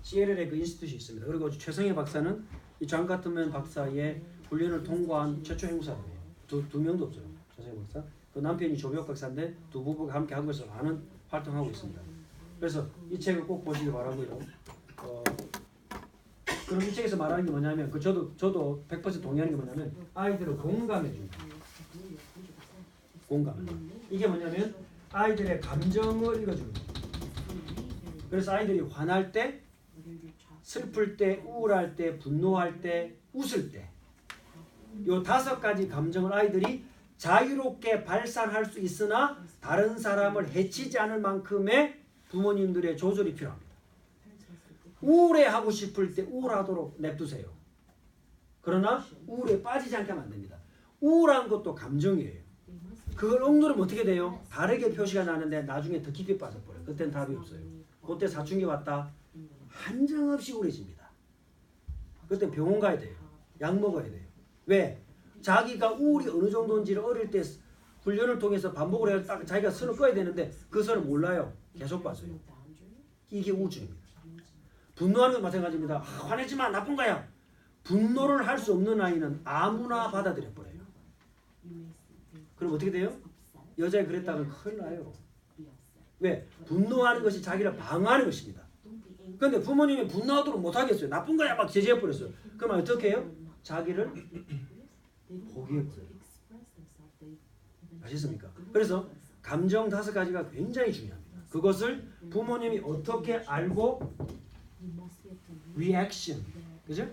CLL의 그 인스티튜트이 있습니다. 그리고 최성혜 박사는 이 존 가트만 박사의 훈련을 통과한 최초 행사예요. 두 명도 없어요. 최성혜 박사. 그 남편이 조비옥 박사인데 두 부부가 함께 한 것을 많은 활동하고 있습니다. 그래서 이 책을 꼭 보시기 바라고요. 그럼 이 책에서 말하는 게 뭐냐면 저도 100% 동의하는 게 뭐냐면 아이들을 공감해 줍니다. 공감. 이게 뭐냐면 아이들의 감정을 읽어주는 거예요. 그래서 아이들이 화날 때, 슬플 때, 우울할 때, 분노할 때, 웃을 때, 요 5가지 감정을 아이들이 자유롭게 발산할 수 있으나 다른 사람을 해치지 않을 만큼의 부모님들의 조절이 필요합니다. 우울해하고 싶을 때 우울하도록 냅두세요. 그러나 우울에 빠지지 않게 하면 안 됩니다. 우울한 것도 감정이에요. 그걸 억누르면 어떻게 돼요? 다르게 표시가 나는데 나중에 더 깊이 빠져버려요. 그때는 답이 없어요. 그때 사춘기 왔다. 한정없이 우울해집니다. 그때 병원 가야 돼요. 약 먹어야 돼요. 왜? 자기가 우울이 어느 정도인지를 어릴 때 훈련을 통해서 반복을 해서 딱 자기가 선을 꺼야 되는데 그 선을 몰라요. 계속 빠져요. 이게 우울증입니다. 분노하는 건 마찬가지입니다. 화내지 마, 나쁜 거야. 분노를 할 수 없는 아이는 아무나 받아들여 버려요. 그럼 어떻게 돼요? 여자가 그랬다면 큰일 나요. 왜? 분노하는 것이 자기를 방어하는 것입니다. 그런데 부모님이 분노하도록 못하겠어요. 나쁜 거야 막 제지해 버렸어요. 그러면 어떻게 해요? 자기를 포기해 버려요. 아시겠습니까? 그래서 감정 5가지가 굉장히 중요합니다. 그것을 부모님이 어떻게 알고 리액션, 그죠?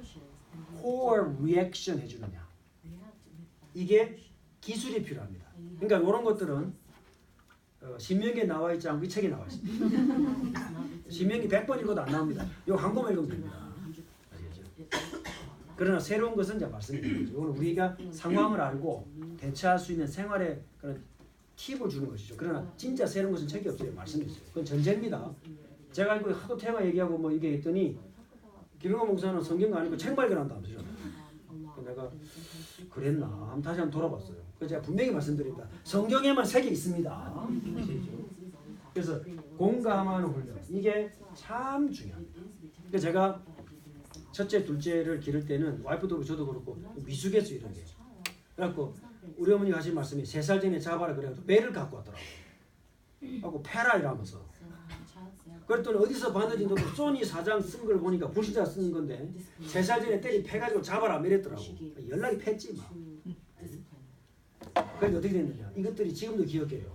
core reaction 해주느냐. 이게 기술이 필요합니다. 그러니까 이런 것들은 신명기에 나와 있지 않고 이 책에 나와 있습니다. 신명기 100번 읽어도 안 나옵니다. 요 한 권만 읽으면 됩니다. 아시겠죠? 그러나 새로운 것은 이제 말씀드린 거죠. 오늘 우리가 상황을 알고 대처할 수 있는 생활의 그런 팁을 주는 것이죠. 그러나 진짜 새로운 것은 책이 없어요. 말씀드렸어요. 그건 전제입니다. 제가 알고 하도 테마 얘기하고 뭐 이게 했더니 김영호 목사는 성경도 아니고 책 발견한다면서요. 내가 그랬나? 한번 다시 한번 돌아봤어요. 그래서 제가 분명히 말씀드립니다. 성경에만 색이 있습니다. 그래서 공감하는 훈련. 이게 참 중요합니다. 그러니까 제가 첫째, 둘째를 기를 때는 와이프도 그렇고 저도 그렇고 미숙했어 이런 게. 그래갖고 우리 어머니가 하신 말씀이 3살 전에 잡아라 그래가지고 배를 갖고 왔더라고. 하고 패라 이러면서. 그랬더니 어디서 봤는지 너 소니 사장 쓴 걸 보니까 불신자 쓰는 건데 3살 전에 때리 패가지고 잡아라 이랬더라고. 연락이 팼지 막. 그러니까 어떻게 됐느냐. 이것들이 지금도 기억해요.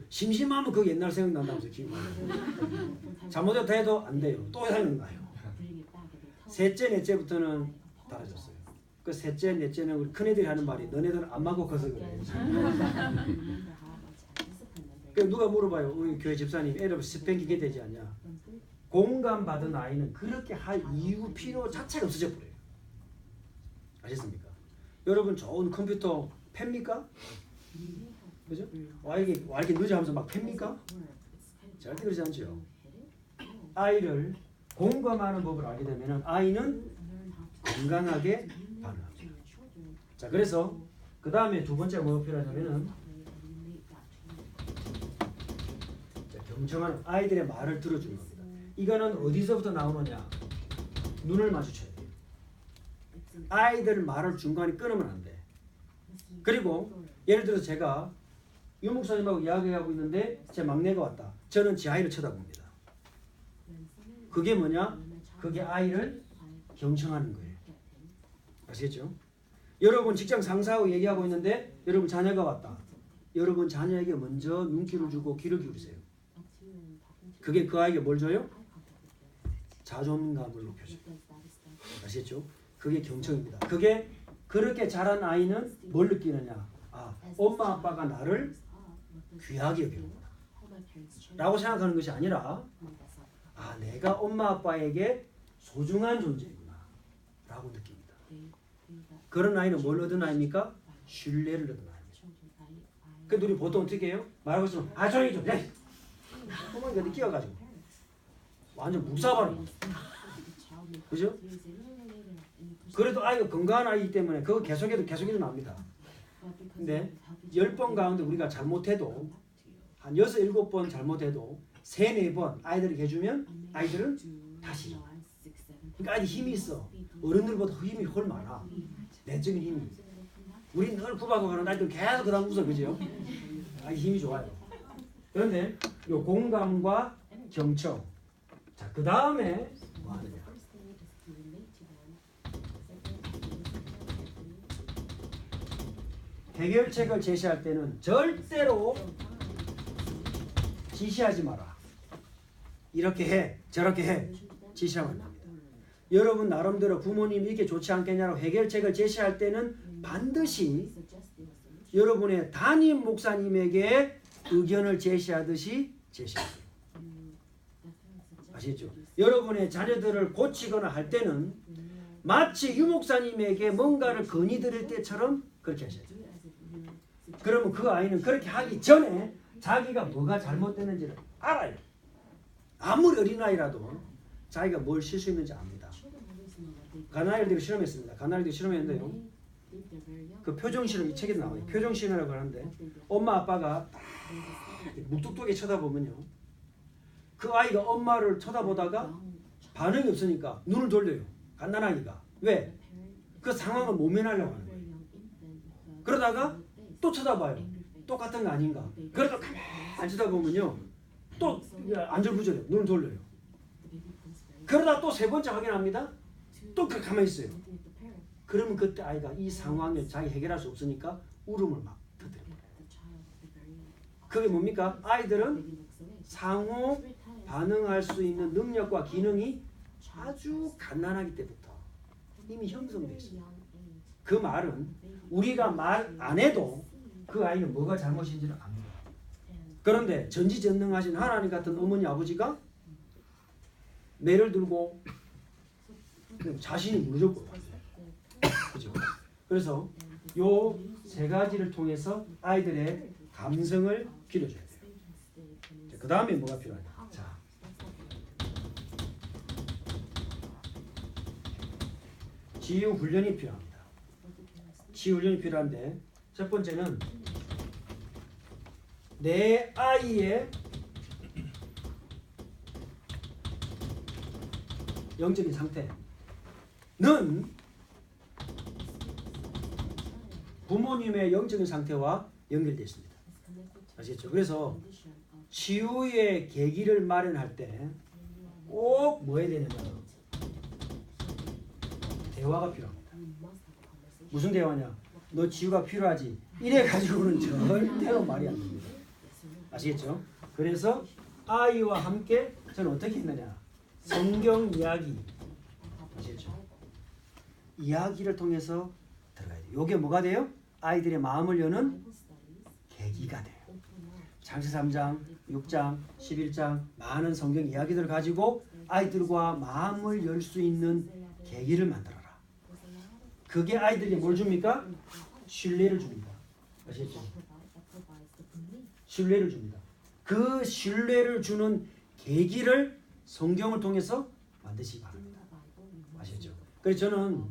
심심하면 그 옛날 생각난다면서 기억해요. 잘못해도 안 돼요. 또 생각나요. 셋째, 넷째부터는 달라졌어요. 그 셋째, 넷째는 우리 큰애들이 하는 말이 너네들은 안 맞고 커서 그래. 그 누가 물어봐요. 우리 교회 집사님 애를 스팽킹이 되지 않냐. 공감받은 아이는 그렇게 할 이유 필요 자체가 없어져 버려요. 아셨습니까? 여러분 좋은 컴퓨터 팹니까? 그죠? 와 이렇게 늦어 하면서 막 팹니까? 절대 그러지 않죠. 아이를 공감하는 법을 알게 되면 아이는 건강하게 반응합니다. 자, 그래서 그 다음에 두 번째 뭐가 필요하냐면은 경청하는 아이들의 말을 들어주는 겁니다. 이거는 어디서부터 나오느냐? 눈을 마주쳐야 돼요. 아이들 말을 중간에 끊으면 안 돼. 그리고 예를 들어서 제가 유 목사님하고 이야기하고 있는데 제 막내가 왔다. 저는 제 아이를 쳐다봅니다. 그게 뭐냐? 그게 아이를 경청하는 거예요. 아시겠죠? 여러분 직장 상사하고 얘기하고 있는데 여러분 자녀가 왔다. 여러분 자녀에게 먼저 눈길을 주고 귀를 기울이세요. 그게 그 아이에게 뭘 줘요? 자존감을 높여줘요. 아시겠죠? 그게 경청입니다. 그게 그렇게 자란 아이는 뭘 느끼느냐? 아, 엄마 아빠가 나를 귀하게 여기는구나 라고 생각하는 것이 아니라 아, 내가 엄마 아빠에게 소중한 존재구나 라고 느낍니다. 그런 아이는 뭘 얻은 아이입니까? 신뢰를 얻은 아이입니다. 그런데 우리 보통 어떻게 해요? 말하고 있으면 아 조용히 좀 해! 어머니가 어디 끼어가지고 완전 묵사바로 그죠? 그래도 아이가 건강한 아이기 때문에 그거 계속해도 납니다. 근데 10번 가운데 우리가 잘못해도 한 6, 7번 잘못해도 3, 4번 아이들에게 해주면 아이들은 다시 그러니까 아이들 힘이 있어. 어른들보다 힘이 훨 많아. 내적인 힘이. 우리 늘 구박하고 가는 아이들 계속 그 다음 웃어. 그죠? 아이 힘이 좋아요. 그런데 이 공감과 경청. 자, 그 다음에 뭐 하느냐. 해결책을 제시할 때는 절대로 지시하지 마라. 이렇게 해, 저렇게 해. 지시하면 안 됩니다. 여러분 나름대로 부모님이 이게 좋지 않겠냐고 해결책을 제시할 때는 반드시 여러분의 담임 목사님에게 의견을 제시하듯이 제시하세요. 아시겠죠? 여러분의 자녀들을 고치거나 할 때는 마치 유 목사님에게 뭔가를 건의드릴 때처럼 그렇게 하셔야 돼요. 그러면 그 아이는 그렇게 하기 전에 자기가 뭐가 잘못됐는지를 알아요. 아무리 어린아이라도 자기가 뭘 실수했는지 압니다. 가나안이들 실험했습니다. 가나안이들 실험했는데요. 그 표정 실험 이 책에 나와요. 표정 실험이라고 하는데 엄마 아빠가 딱 묵뚝뚝하게 쳐다보면요. 그 아이가 엄마를 쳐다보다가 반응이 없으니까 눈을 돌려요. 갓난아기가. 왜? 그 상황을 모면하려고 하는 거예요. 그러다가 또 쳐다봐요. 똑같은 거 아닌가. 그래도 가만히 쳐다보면요. 또 안절부절해요. 눈을 돌려요. 그러다 또 3번째 확인합니다. 또 가만히 있어요. 그러면 그때 아이가 이 상황을 자기 해결할 수 없으니까 울음을 막 터뜨립니다. 그게 뭡니까? 아이들은 상호 반응할 수 있는 능력과 기능이 아주 갓난아기 때부터 이미 형성되어 있습니다. 그 말은 우리가 말 안 해도 그 아이는 뭐가 잘못인지를 압니다. 그런데 전지전능하신 하나님 같은 어머니 아버지가 매를 들고 자신이 무너졌고 그죠? 그래서 요 3가지를 통해서 아이들의 감성을 기려줘야 돼요. 그 다음에 뭐가 필요하냐? 자, 지휘 훈련이 필요합니다. 지휘 훈련이 필요한데 첫 번째는 내 아이의 영적인 상태는 부모님의 영적인 상태와 연결되어 있습니다. 아시겠죠? 그래서 치유의 계기를 마련할 때 꼭 뭐 해야 되느냐? 대화가 필요합니다. 무슨 대화냐? 너 치유가 필요하지? 이래 가지고는 절대로 말이 안 됩니다. 아시겠죠? 그래서 아이와 함께 저는 어떻게 했느냐? 성경 이야기, 아시겠죠? 이야기를 통해서 들어가야 돼요. 이게 뭐가 돼요? 아이들의 마음을 여는 계기가 돼요. 창세기 3장, 6장, 11장 많은 성경 이야기들을 가지고 아이들과 마음을 열 수 있는 계기를 만들어라. 그게 아이들에게 뭘 줍니까? 신뢰를 줍니다. 아시겠죠? 신뢰를 줍니다. 그 신뢰를 주는 계기를 성경을 통해서 만드시기 바랍니다. 아시겠죠? 그래서 저는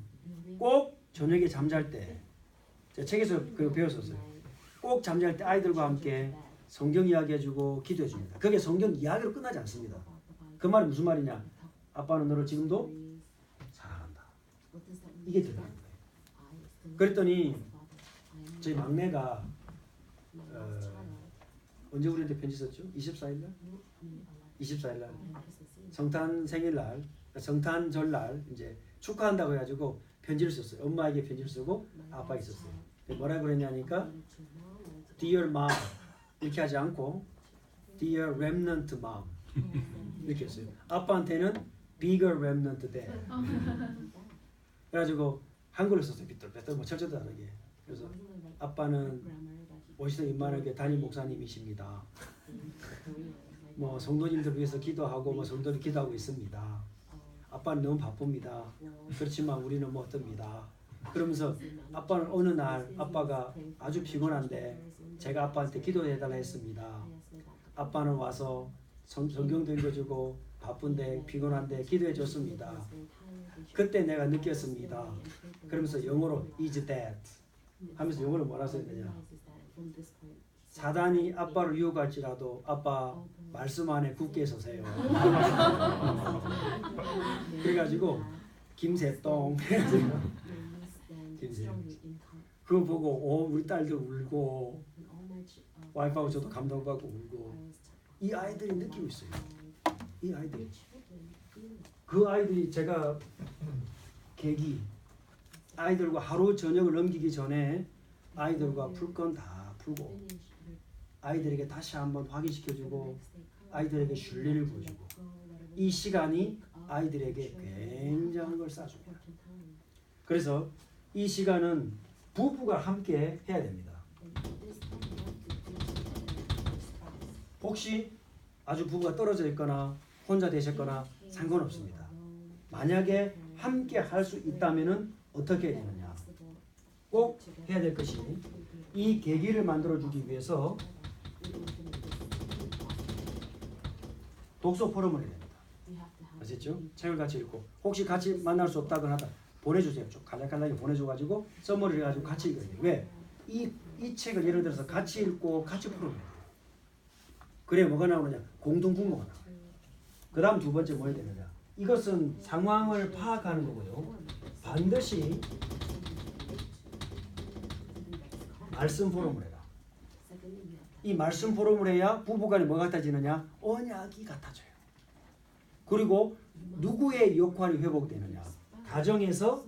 꼭 저녁에 잠잘 때 제 책에서 그거 배웠었어요. 꼭 잠잘 때 아이들과 함께 성경 이야기해주고 기도해줍니다. 그게 성경 이야기로 끝나지 않습니다. 그 말이 무슨 말이냐? 아빠는 너를 지금도 사랑한다. 이게 들어가는 거예요. 그랬더니 저희 막내가 언제 우리한테 편지 썼죠? 24일날? 24일날 성탄 생일날, 성탄절날 이제 축하한다고 해가지고 편지를 썼어요. 엄마에게 편지를 쓰고 아빠에게 썼어요. 뭐라 그랬냐니까 Dear Mom 이렇게 하지 않고 Dear Remnant Mom 이렇게 했어요. 아빠한테는 Bigger Remnant Dad. 그래가지고 한글로 썼어요. 삐뚤빼뚤 뭐 철저도 안 하게. 그래서 아빠는 워싱턴 인만하게 담임 목사님이십니다. 뭐 성도님들 위해서 기도하고 뭐 성도들 기도하고 있습니다. 아빠는 너무 바쁩니다. 그렇지만 우리는 뭐 어떻습니다. 그러면서 아빠는 어느 날 아빠가 아주 피곤한데 제가 아빠한테 기도해달라 했습니다. 아빠는 와서 성경도 읽어주고 바쁜데 피곤한데 기도해 줬습니다. 그때 내가 느꼈습니다. 그러면서 영어로 is that 하면서 영어로 뭐라 써야 되냐? 사단이 아빠를 유혹할지라도 아빠 말씀 안에 굳게 서세요. 그래가지고 김새똥 김새똥 그거 보고 우리 딸도 울고 와이프하고 저도 감동받고 울고 이 아이들이 느끼고 있어요. 이 아이들이 그 아이들이 제가 계기 아이들과 하루 저녁을 넘기기 전에 아이들과 풀 건 다 풀고 아이들에게 다시 한번 확인시켜주고 아이들에게 신뢰를 보여주고 이 시간이 아이들에게 굉장한 걸 쌓아줍니다. 그래서 이 시간은 부부가 함께 해야 됩니다. 혹시 아주 부부가 떨어져 있거나 혼자 되셨거나 상관없습니다. 만약에 함께 할 수 있다면 어떻게 해야 되느냐? 꼭 해야 될 것이 이 계기를 만들어주기 위해서 독서 포럼을 해야 됩니다. 아시죠? 책을 같이 읽고 혹시 같이 만날 수 없다거나 하다 보내주세요. 좀 간략하게 보내줘가지고 써머리를 해가지고 같이 읽어야 돼요. 왜? 이 책을 예를 들어서 같이 읽고 같이 풀어내야 돼요. 그래 뭐가 나오느냐? 공동분모가 나와요. 그 다음 두 번째 뭐 해야 되느냐? 이것은 상황을 파악하는 거고요. 반드시 말씀 포럼을 해라. 이 말씀 포럼을 해야 부부간에 뭐가 같아지느냐? 언약이 같아져요. 그리고 누구의 역할이 회복되느냐? 가정에서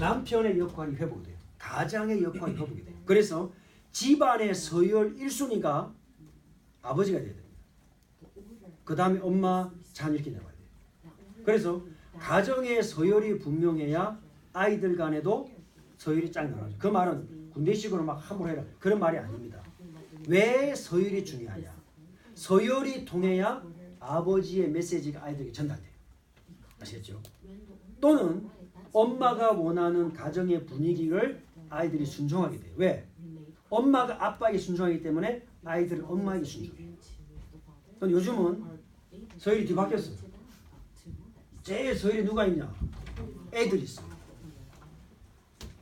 남편의 역할이 회복돼요. 가장의 역할이 회복이 돼요. 그래서 집안의 서열 1순위가 아버지가 돼야 됩니다. 그 다음에 엄마, 자녀 이렇게 나와야 돼요. 그래서 가정의 서열이 분명해야 아이들 간에도 서열이 쫙 나눠져. 그 말은 군대식으로 막 함부로 해라 그런 말이 아닙니다. 왜 서열이 중요하냐? 서열이 통해야 아버지의 메시지가 아이들에게 전달돼요. 아시겠죠? 또는 엄마가 원하는 가정의 분위기를 아이들이 순종하게 돼요. 왜? 엄마가 아빠에게 순종하기 때문에 아이들은 엄마에게 순종해요. 요즘은 서열이 뒤바뀌었어요. 제일 서열이 누가 있냐? 애들이 있어요.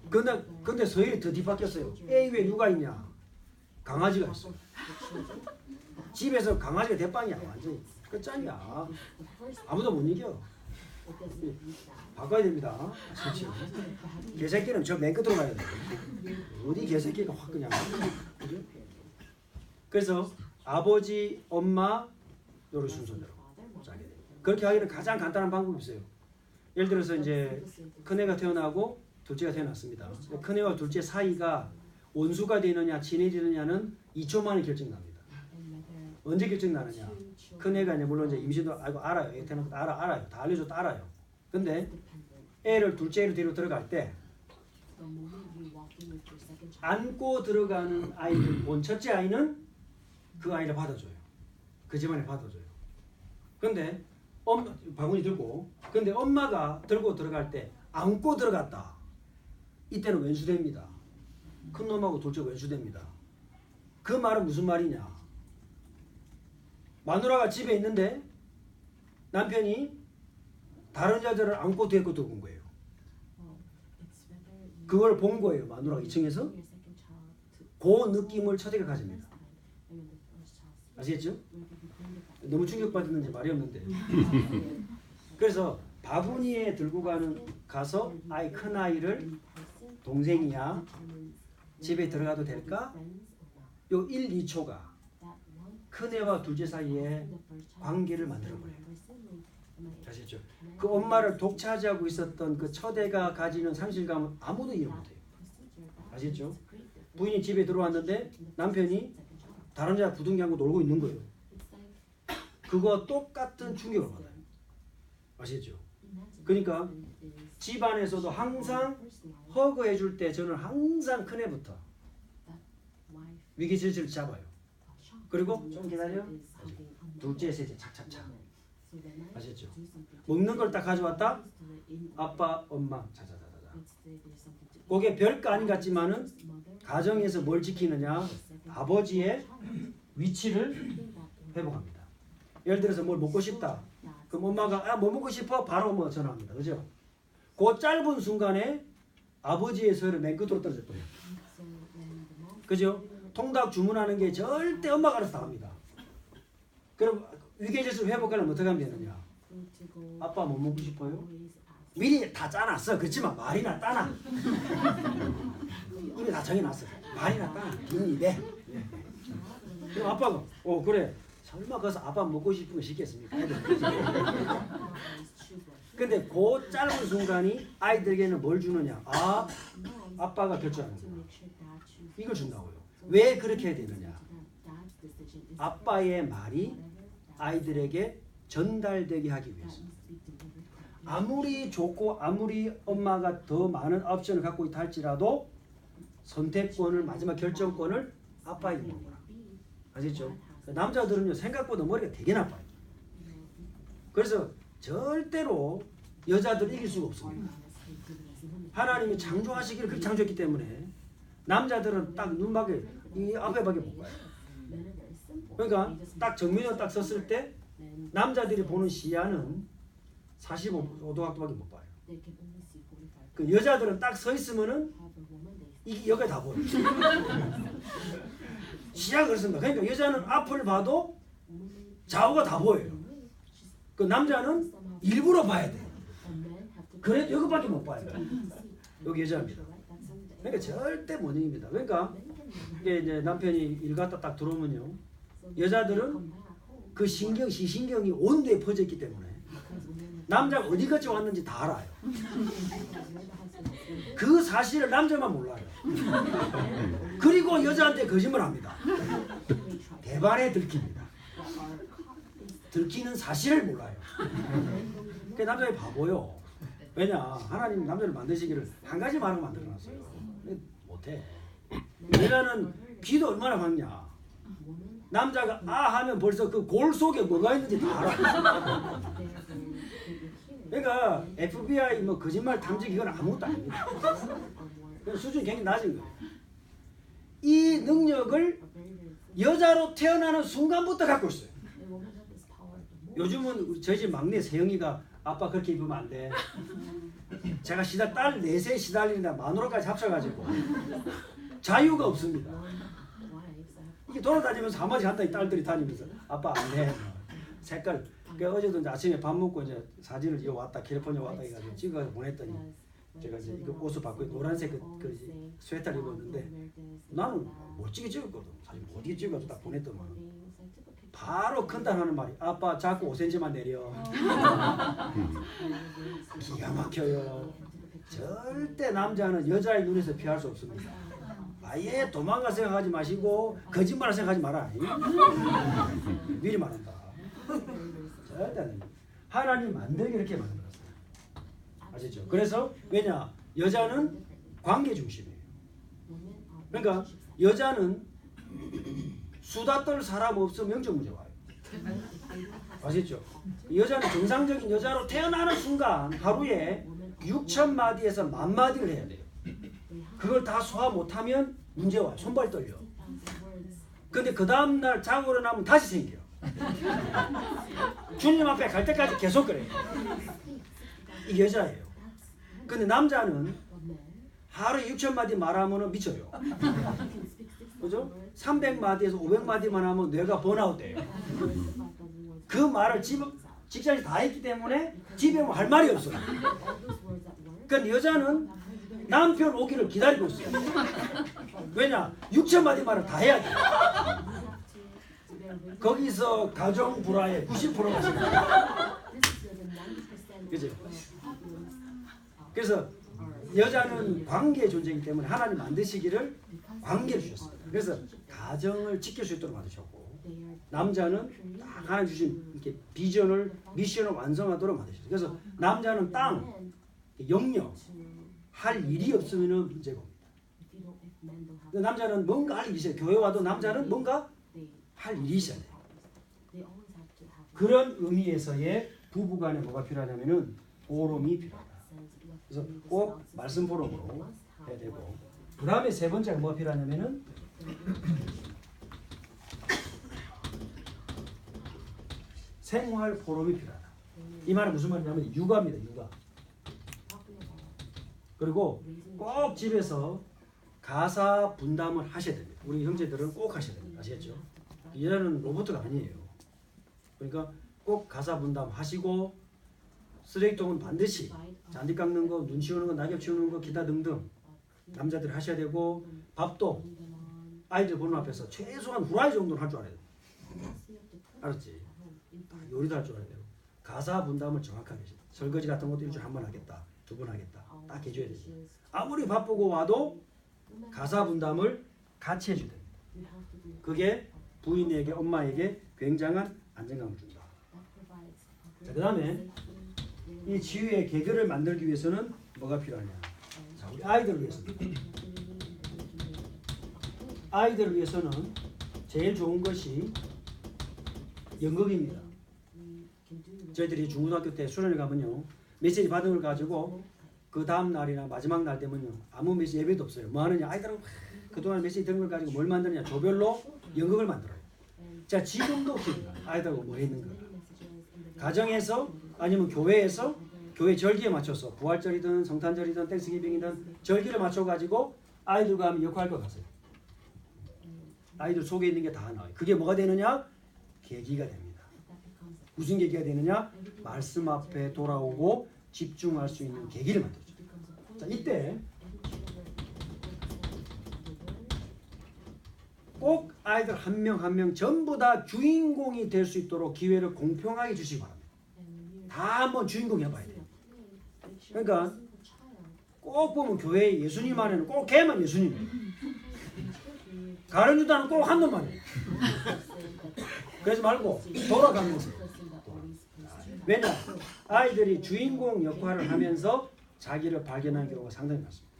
근데 서열이 더 뒤바뀌었어요. 애 위에 누가 있냐? 강아지가 있어요. 집에서 강아지가 대빵이야 완전히. 끝장이야. 아무도 못 이겨. 바꿔야 됩니다. 그렇죠. 개새끼는 저 맨 끝으로 가야 돼. 어디 개새끼가 확 그냥. 그죠? 그래서 아버지, 엄마 요런 순서대로 짜게 돼요. 그렇게 하기는 가장 간단한 방법이 있어요. 예를 들어서 이제 큰애가 태어나고 둘째가 태어났습니다. 큰애와 둘째 사이가 원수가 되느냐 친해지느냐는 2초 만에 결정납니다. 언제 결정나느냐? 큰애가 이제 물론 이제 임신도 알아요. 애 태어난 것도 알아요. 다 알려줘도 알아요. 근데 애를 둘째로 데리고 들어갈 때 안고 들어가는 아이를 본 첫째 아이는 그 아이를 받아줘요. 그 집안에 받아줘요. 근데 바구니 들고 근데 엄마가 들고 들어갈 때 안고 들어갔다. 이때는 왼수됩니다. 큰 놈하고 둘째가 왼수됩니다. 그 말은 무슨 말이냐? 마누라가 집에 있는데 남편이 다른 여자를 안고 데리고 들어온 거예요. 그걸 본 거예요. 마누라가 2층에서. 그 느낌을 첫애가 가집니다. 아시겠죠? 너무 충격받았는지 말이 없는데. 그래서 바구니에 들고 가서 큰 아이를 동생이야 집에 들어가도 될까? 요 1, 2초가 큰애와 둘째 사이에 관계를 만들어버려요. 아시죠? 그 엄마를 독차지하고 있었던 그 첫애가 가지는 상실감은 아무도 이해 못해요. 아시죠? 부인이 집에 들어왔는데 남편이 다른 여자 부둥켜안고 놀고 있는 거예요. 그거 똑같은 충격을 받아요. 아시죠? 그러니까 집안에서도 항상 허그해 줄 때 저는 항상 큰애부터 위기질질 잡아요. 그리고 좀 기다려. 둘째, 셋째 착착착. 아시죠? 먹는 걸 딱 가져왔다. 아빠, 엄마, 자자자자자. 그게 별거 아닌 것 같지만은 가정에서 뭘 지키느냐? 아버지의 위치를 회복합니다. 예를 들어서 뭘 먹고 싶다. 그럼 엄마가 뭐 먹고 싶어? 바로 뭐 전화합니다. 그죠? 그 짧은 순간에 아버지의 서열을 맨 끝으로 떨어질 거예요. 그죠? 통닭 주문하는 게 절대 엄마가 알아서 다 합니다. 그럼 위계질서를 회복하려면 어떻게 하면 되느냐? 아빠 뭐 먹고 싶어요? 미리 다 짜놨어. 그렇지만 말이나 따나. 이미 다 정해놨어. 말이나 따나. 빈입에. 그럼 아빠가 그래. 설마 거기서 아빠 먹고 싶은 거 시켰습니까? 근데 그 짧은 순간이 아이들에게는 뭘 주느냐? 아빠가 결정하는 거야. 이걸 준다고요. 왜 그렇게 해야 되느냐? 아빠의 말이 아이들에게 전달되게 하기 위해서. 아무리 좋고 아무리 엄마가 더 많은 옵션을 갖고 있다 할지라도 선택권을 마지막 결정권을 아빠에게 주는 거야. 아시죠? 남자들은요 생각보다 머리가 되게 나빠요. 그래서 절대로 여자들 이길 수가 없습니다. 하나님이 창조하시기를 그렇게 창조했기 때문에 남자들은 딱 눈밖에 이 앞에밖에 못 봐요. 그러니까 딱 정면으로 딱 섰을 때 남자들이 보는 시야는 45도 각도밖에 못 봐요. 그 여자들은 딱 서 있으면은 이게 여기가 다 보여요. 시야가 그렇습니다. 그러니까 여자는 앞을 봐도 좌우가 다 보여요. 그 남자는 일부러 봐야 돼. 그래도 여기밖에 못 봐요. 여기 여자입니다. 그러니까 절대 못 이깁니다. 그러니까 이게 이제 남편이 일 갔다 딱 들어오면요, 여자들은 그 시신경이 온도에 퍼져 있기 때문에 남자가 어디 같이 왔는지 다 알아요. 그 사실을 남자만 몰라요. 그리고 여자한테 거짓말합니다. 대발에 들킵니다. 들키는 사실을 몰라요. 그 남자의 바보요. 왜냐? 하나님 남자를 만드시기를 한 가지 말로 만들어놨어요. 못해. 여자는 귀도 얼마나 밝냐? 남자가 하면 벌써 그 골 속에 뭐가 있는지 다 알아. 그러니까 FBI 뭐 거짓말 탐지 이건 아무것도 아닙니다. 수준이 굉장히 낮은 거예요. 이 능력을 여자로 태어나는 순간부터 갖고 있어요. 요즘은 저희 집 막내 세영이가 아빠 그렇게 입으면 안 돼. 제가 딸 넷에 시달리는데 마누라까지 합쳐가지고 자유가 없습니다. 이게 돌아다니면서 한마디 한다 이 딸들이 다니면서 아빠 안 해. 색깔. 그러니까 어제도 이제 아침에 밥 먹고 이제 사진을 이거 왔다 캘리포니아 왔다 해가지고 찍어서 보냈더니 제가 이제 이거 옷을 받고 노란색 그 스웨터를 입었는데 나는 멋지게 찍었거든. 사실 어디에 찍어서 딱 보냈더만 바로 큰딸하는 말이 아빠 자꾸 5cm만 내려. 기가 막혀요. 절대 남자는 여자의 눈에서 피할 수 없습니다. 아예 도망갈 생각하지 마시고 거짓말할 생각하지 마라. 미리 말한다. 절대 안 됩니다. 하나님 만들기 이렇게 만들었어요. 아시죠? 그래서 왜냐? 여자는 관계 중심이에요. 그러니까 여자는 수다 떨 사람 없으면 영적 문제 와요. 아시죠? 여자는 정상적인 여자로 태어나는 순간 하루에 6,000마디에서 10,000마디를 해야 돼요. 그걸 다 소화 못하면 문제 와요. 손발 떨려. 근데 그 다음날 자고 일어나면 다시 생겨요. 주님 앞에 갈 때까지 계속 그래요. 이게 여자예요. 근데 남자는 하루에 6,000마디 말하면 미쳐요. 그죠? 300마디에서 500마디만 하면 뇌가 번아웃 돼요. 그 말을 직장에서 다 했기 때문에 집에 오면 할 말이 없어요. 그러니까 여자는 남편 오기를 기다리고 있어요. 왜냐? 6,000마디 말을 다 해야 돼요. 거기서 가정 불화의 90%가 생겨요. 그죠? 그래서 여자는 관계의 존재이기 때문에 하나님 만드시기를 관계를 주셨어요. 그래서 가정을 지킬 수 있도록 만드셨고 남자는 딱 하나님 주신 이렇게 비전을 미션을 완성하도록 만드셨어요. 그래서 남자는 땅, 영역 할 일이 없으면 문제가 옵니다. 남자는 뭔가 할 일이 있어요. 교회 와도 남자는 뭔가 할 일이 있어야 돼요. 그런 의미에서의 부부간에 뭐가 필요하냐면은 보름이 필요하다. 그래서 꼭 말씀 보름으로 해야 되고 그 다음에 세 번째가 뭐가 필요하냐면은 생활 보름이 필요하다. 이 말은 무슨 말이냐면 육아입니다. 육아. 그리고 꼭 집에서 가사 분담을 하셔야 됩니다. 우리 형제들은 꼭 하셔야 됩니다. 아시겠죠? 얘는 로봇가 아니에요. 그러니까 꼭 가사 분담 하시고 쓰레기통은 반드시 잔디 깎는 거, 눈 치우는 거, 낙엽 치우는 거, 기타 등등 남자들이 하셔야 되고 밥도 아이들 보는 앞에서 최소한 후라이 정도는 할 줄 알아야 돼요. 알았지? 요리도 할 줄 알아야 돼요. 가사 분담을 정확하게 해야 돼요. 설거지 같은 것도 일주일에 한 번 하겠다, 2번 하겠다. 딱 해줘야 돼요. 아무리 바쁘고 와도 가사 분담을 같이 해줘야 돼요. 그게 부인에게, 엄마에게 굉장한 안정감을 준다. 자, 그 다음에 이 지유의 계교를 만들기 위해서는 뭐가 필요하냐? 자, 우리 아이들을 위해서는 아이들을 위해서는 제일 좋은 것이 연극입니다. 저희들이 중고등학교 때 수련회 가면요 메시지 받은 걸 가지고 그 다음 날이나 마지막 날 되면요 아무 메시지 예배도 없어요. 뭐 하느냐? 아이들은 그동안 메시지 들은 걸 가지고 뭘 만드느냐? 조별로 연극을 만들어요. 자, 지금도 아이들하고 뭐 했는가? 가정에서 아니면 교회에서 교회 절기에 맞춰서 부활절이든 성탄절이든 땡스기빙이든 절기를 맞춰가지고 아이들과 하면 역할과 같아요. 아이들 속에 있는 게 다 나와요. 그게 뭐가 되느냐? 계기가 됩니다. 무슨 계기가 되느냐? 말씀 앞에 돌아오고 집중할 수 있는 계기를 만들죠. 자, 이때 꼭 아이들 한 명 한 명 전부 다 주인공이 될 수 있도록 기회를 공평하게 주시기 바랍니다. 다 한번 주인공 해봐야 돼요. 그러니까 꼭 보면 교회에 예수님 안에는 꼭 걔만 예수님이에요. 가룟 유다는 꼭 한 놈만 해요. 그러지 말고 돌아가면서. 왜냐? 아이들이 주인공 역할을 하면서 자기를 발견하는 경우가 상당히 많습니다.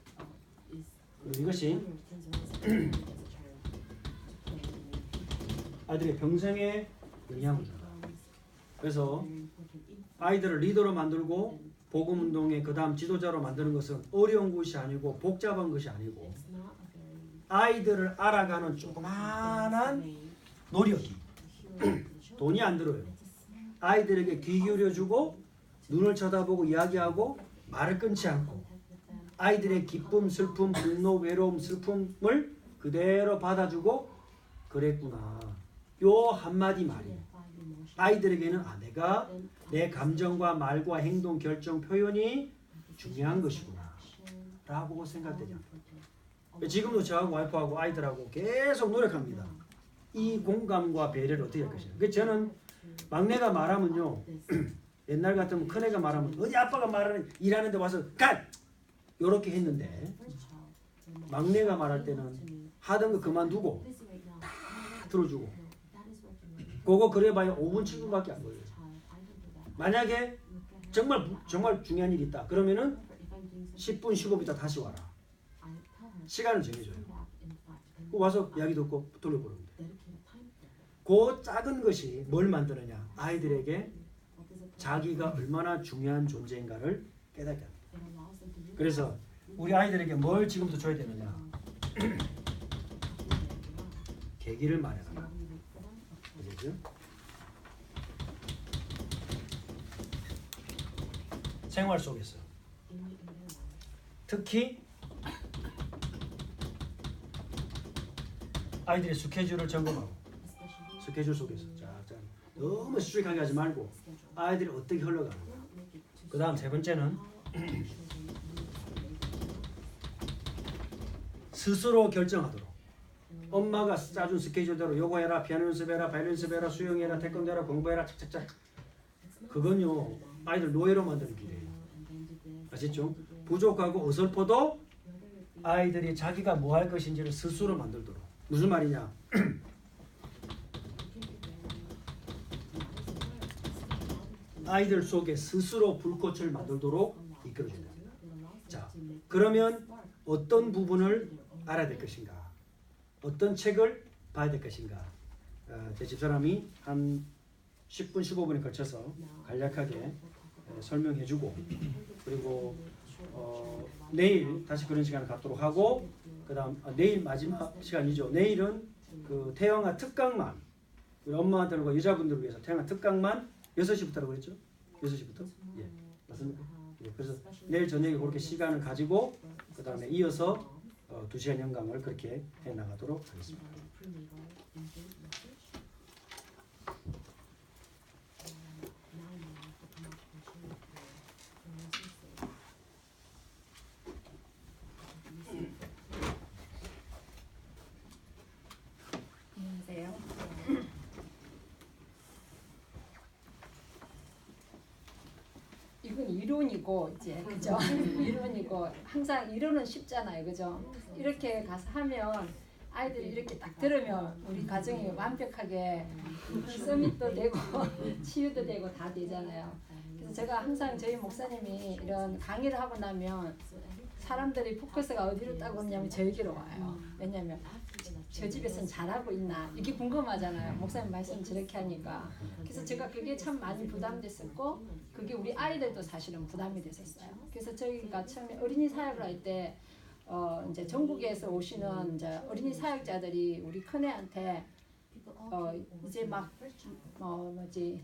이것이 아이들의 평생에 영향을 준다. 그래서 아이들을 리더로 만들고 복음운동의 그 다음 지도자로 만드는 것은 어려운 것이 아니고 복잡한 것이 아니고 아이들을 알아가는 조그마한 노력이 돈이 안 들어요. 아이들에게 귀 기울여주고 눈을 쳐다보고 이야기하고 말을 끊지 않고 아이들의 기쁨, 슬픔, 분노, 외로움, 슬픔을 그대로 받아주고 그랬구나. 요 한마디 말이 아이들에게는 내가 내 감정과 말과 행동, 결정, 표현이 중요한 것이구나 라고 생각되지 않아요. 지금도 저하고 와이프하고 아이들하고 계속 노력합니다. 이 공감과 배려를 어떻게 할 것이냐. 그래서 저는 막내가 말하면요, 옛날 같으면 큰애가 말하면 어디 아빠가 말하는 일하는데 와서 갓! 요렇게 했는데 막내가 말할 때는 하던 거 그만두고 다 들어주고 그거 그래봐야 5분 7분밖에 안 걸려요. 만약에 정말 중요한 일이 있다 그러면은 10분 15분 있다 다시 와라. 시간을 정해줘요. 와서 이야기 듣고 돌려보는 거예요. 그 작은 것이 뭘 만드느냐. 아이들에게 자기가 얼마나 중요한 존재인가를 깨닫게 합니다. 그래서 우리 아이들에게 뭘 지금부터 줘야 되느냐. 계기를 마련하라. 그렇죠? 생활 속에서 특히 아이들의 스케줄을 점검하고 스케줄 속에서 자, 너무 스트릭하게 하지 말고 아이들이 어떻게 흘러가는가. 그 다음 세 번째는 스스로 결정하도록 엄마가 짜준 스케줄대로 요거 해라, 피아노 연습해라, 바이올린 연습해라, 수영해라, 태권도 해라, 공부해라, 착착착. 그건요 아이들 노예로 만드는 길이에요. 아시죠? 부족하고 어설퍼도 아이들이 자기가 뭐 할 것인지를 스스로 만들도록. 무슨 말이냐? 아이들 속에 스스로 불꽃을 만들도록 이끌어준다. 자, 그러면 어떤 부분을 알아야 될 것인가? 어떤 책을 봐야 될 것인가? 제 집사람이 한 10분, 15분에 걸쳐서 간략하게 설명해주고 그리고 내일 다시 그런 시간을 갖도록 하고 그 다음 내일 마지막 시간이죠. 내일은 그 태영아 특강만 우리 엄마들과 여자분들을 위해서 태영아 특강만 6시부터라고 그랬죠? 6시부터? 예, 맞습니까? 예, 그래서 내일 저녁에 그렇게 시간을 가지고 그 다음에 이어서 2시간 연강을 그렇게 해나가도록 하겠습니다. 안녕하세요. 이건 이론이고 이제 그죠? 이론이고 항상 이론은 쉽잖아요, 그죠? 이렇게 가서 하면 아이들이 이렇게 딱 들으면 우리 가정이 완벽하게 서밋도 되고 치유도 되고 다 되잖아요. 그래서 제가 항상 저희 목사님이 이런 강의를 하고 나면 사람들이 포커스가 어디로 딱 오냐면 저에게로 와요. 왜냐면 저 집에서는 잘하고 있나 이게 궁금하잖아요. 목사님 말씀 저렇게 하니까. 그래서 제가 그게 참 많이 부담됐었고 그게 우리 아이들도 사실은 부담이 됐었어요. 그래서 저희가 처음에 어린이 사역을 할 때 이제 전국에서 오시는 이제 어린이 사역자들이 우리 큰애한테 이제 막 뭐지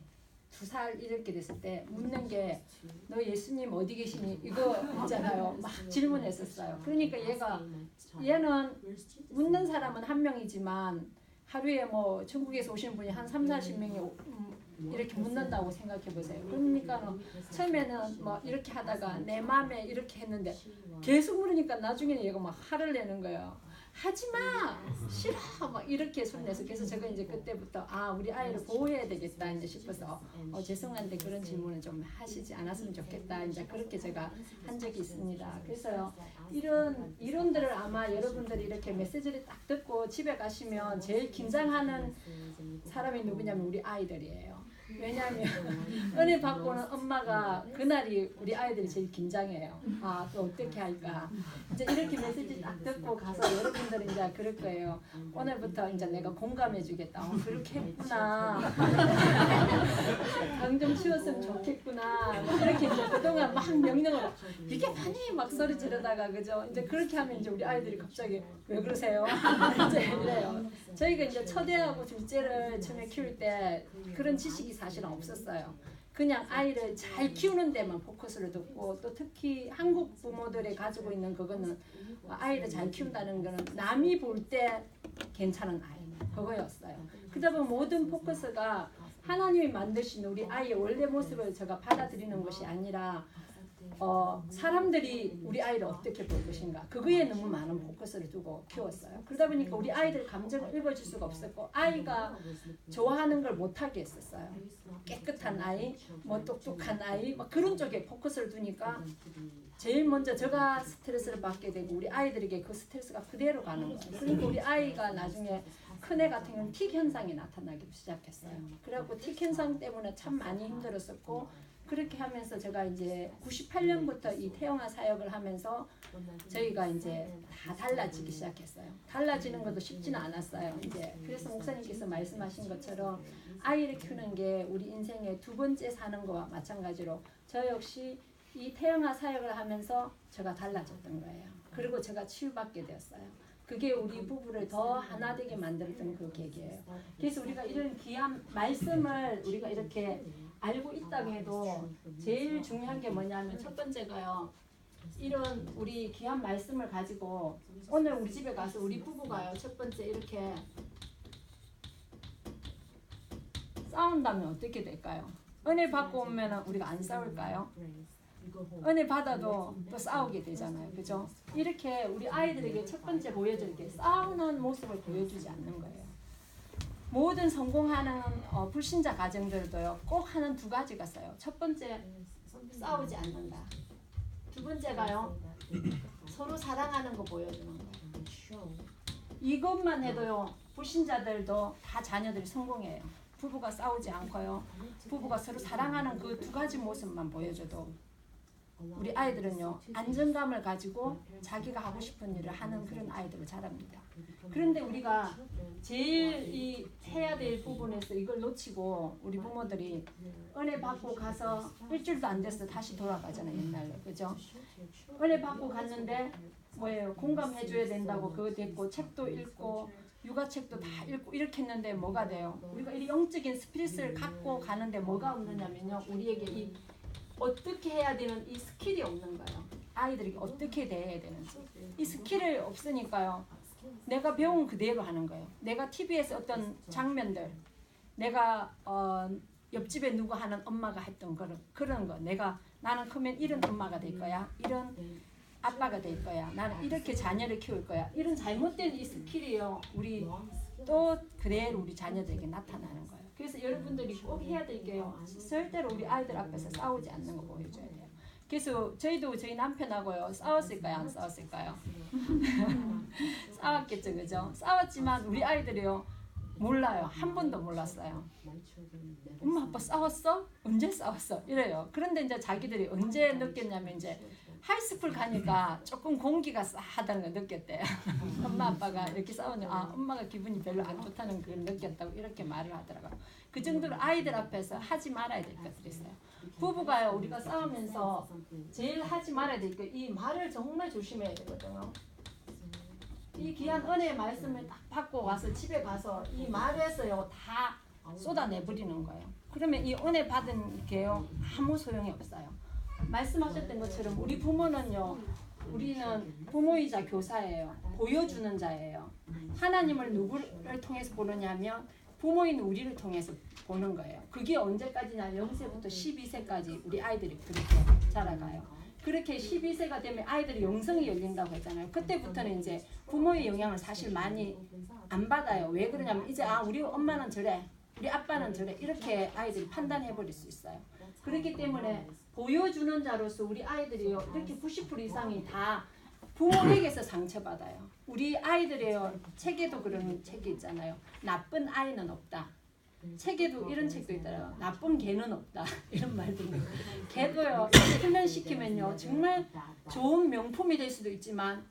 2살 이렇게 됐을 때 묻는 게 너 예수님 어디 계시니 이거 있잖아요. 막 질문했었어요. 그러니까 얘는 묻는 사람은 한 명이지만 하루에 뭐 전국에서 오시는 분이 한 30-40명이 이렇게 묻는다고 생각해 보세요. 그러니까 처음에는 뭐 이렇게 하다가 내 마음에 이렇게 했는데 계속 물으니까 나중에는 얘가 막 화를 내는 거예요. 하지마 싫어 막 이렇게 손내서 그래서 제가 이제 그때부터 우리 아이를 보호해야 되겠다 이제 싶어서 죄송한데 그런 질문은 좀 하시지 않았으면 좋겠다 이제 그렇게 제가 한 적이 있습니다. 그래서요 이런 이론들을 아마 여러분들이 이렇게 메시지를 딱 듣고 집에 가시면 제일 긴장하는 사람이 누구냐면 우리 아이들이에요. 왜냐하면 은혜 받고는 엄마가 그날이 우리 아이들이 제일 긴장해요. 또 어떻게 할까. 이제 이렇게 메시지 딱 듣고 가서 여러분들은 이제 그럴 거예요. 오늘부터 이제 내가 공감해주겠다. 그렇게 했구나. 방 좀 치웠으면 좋겠구나. 이렇게 이제 그동안 막 명령을 이게 많이 막 소리 지르다가 그죠. 이제 그렇게 하면 이제 우리 아이들이 갑자기 왜 그러세요? 이제 이래요. 저희가 이제 첫애하고 둘째를 처음에 키울 때 그런 지식이 사실은 없었어요. 그냥 아이를 잘 키우는 데만 포커스를 뒀고 또 특히 한국 부모들이 가지고 있는 그거는 아이를 잘 키운다는 거는 남이 볼 때 괜찮은 아이 그거였어요. 그러다 보면 모든 포커스가 하나님이 만드신 우리 아이의 원래 모습을 제가 받아들이는 것이 아니라 사람들이 우리 아이를 어떻게 볼 것인가 그거에 너무 많은 포커스를 두고 키웠어요. 그러다 보니까 우리 아이들 감정을 읽어줄 수가 없었고 아이가 좋아하는 걸 못하게 했었어요. 깨끗한 아이, 뭐 똑똑한 아이 막 그런 쪽에 포커스를 두니까 제일 먼저 제가 스트레스를 받게 되고 우리 아이들에게 그 스트레스가 그대로 가는 거예요. 그러니까 우리 아이가 나중에 큰애 같은 경우는 틱 현상이 나타나기 시작했어요. 그래갖고 틱 현상 때문에 참 많이 힘들었었고 그렇게 하면서 제가 이제 98년부터 이 태영아 사역을 하면서 저희가 이제 다 달라지기 시작했어요. 달라지는 것도 쉽지는 않았어요. 이제 그래서 목사님께서 말씀하신 것처럼 아이를 키우는 게 우리 인생의 두 번째 사는 거와 마찬가지로 저 역시 이 태영아 사역을 하면서 제가 달라졌던 거예요. 그리고 제가 치유받게 되었어요. 그게 우리 부부를 더 하나 되게 만들었던 그 계기예요. 그래서 우리가 이런 귀한 말씀을 우리가 이렇게 알고 있다고 해도 제일 중요한 게 뭐냐면 첫 번째가요. 이런 우리 귀한 말씀을 가지고 오늘 우리 집에 가서 우리 부부가요. 첫 번째 이렇게 싸운다면 어떻게 될까요? 은혜 받고 오면 우리가 안 싸울까요? 은혜 받아도 또 싸우게 되잖아요. 그죠? 이렇게 우리 아이들에게 첫 번째 보여줄 게 싸우는 모습을 보여주지 않는 거예요. 모든 성공하는 불신자 가정들도요. 꼭 하는 두 가지가 있어요. 첫 번째 싸우지 않는다. 두 번째가요. 서로 사랑하는 거 보여주는 거예요. 이것만 해도요. 불신자들도 다 자녀들이 성공해요. 부부가 싸우지 않고요. 부부가 서로 사랑하는 그 두 가지 모습만 보여줘도 우리 아이들은요. 안정감을 가지고 자기가 하고 싶은 일을 하는 그런 아이들을 자랍니다. 그런데 우리가 제일 이 해야 될 부분에서 이걸 놓치고 우리 부모들이 은혜 받고 가서 일주일도 안 됐어 다시 돌아가잖아요. 옛날로. 그죠? 은혜 받고 갔는데 뭐예요? 공감해줘야 된다고 그거 됐고 책도 읽고 육아책도 다 읽고 이렇게 했는데 뭐가 돼요? 우리가 이 영적인 스피릿을 갖고 가는데 뭐가 없느냐면요. 우리에게 이 어떻게 해야 되는 이 스킬이 없는 거예요. 아이들에게 어떻게 대해야 되는지. 이 스킬이 없으니까요. 내가 배운 그대로 하는 거예요. 내가 TV에서 어떤 장면들, 내가 옆집에 누구 하는 엄마가 했던 그런 거. 나는 크면 이런 엄마가 될 거야. 이런 아빠가 될 거야. 나는 이렇게 자녀를 키울 거야. 이런 잘못된 이 스킬이요. 우리 또 그대로 우리 자녀들에게 나타나는 거예요. 그래서 여러분들이 꼭 해야 될 게요. 절대로 우리 아이들 앞에서 싸우지 않는 거 보여줘야 돼요. 그래서 저희도 저희 남편하고요. 싸웠을까요? 안 싸웠을까요? 싸웠겠죠. 그죠? 싸웠지만 우리 아이들이요. 몰라요. 한 번도 몰랐어요. 엄마 아빠 싸웠어? 언제 싸웠어? 이래요. 그런데 이제 자기들이 언제 느꼈냐면 이제 하이스쿨 가니까 조금 공기가 싸하다는 걸 느꼈대요. 엄마 아빠가 이렇게 싸우면 엄마가 기분이 별로 안 좋다는 걸 느꼈다고 이렇게 말을 하더라고요. 그 정도로 아이들 앞에서 하지 말아야 될 것들이 있어요. 부부가요. 우리가 싸우면서 제일 하지 말아야 될 게 이 말을 정말 조심해야 되거든요. 이 귀한 은혜의 말씀을 딱 받고 와서 집에 가서 이 말에서요 다 쏟아내버리는 거예요. 그러면 이 은혜 받은 게요 아무 소용이 없어요. 말씀하셨던 것처럼 우리 부모는요, 우리는 부모이자 교사예요. 보여주는 자예요. 하나님을 누구를 통해서 보느냐면 부모인 우리를 통해서 보는 거예요. 그게 언제까지냐? 0세부터 12세까지 우리 아이들이 그렇게 자라가요. 그렇게 12세가 되면 아이들이 영성이 열린다고 했잖아요. 그때부터는 이제 부모의 영향을 사실 많이 안 받아요. 왜 그러냐면 이제 우리 엄마는 저래, 우리 아빠는 저래 이렇게 아이들이 판단해 버릴 수 있어요. 그렇기 때문에 보여주는 자로서 우리 아이들이요 이렇게 90% 이상이 다 부모에게서 상처받아요. 우리 아이들이요 책에도 그런 책이 있잖아요. 나쁜 아이는 없다. 책에도 이런 책도 있더라고요. 나쁜 개는 없다. 이런 말도 있고. 개도요 훈련시키면요 정말 좋은 명품이 될 수도 있지만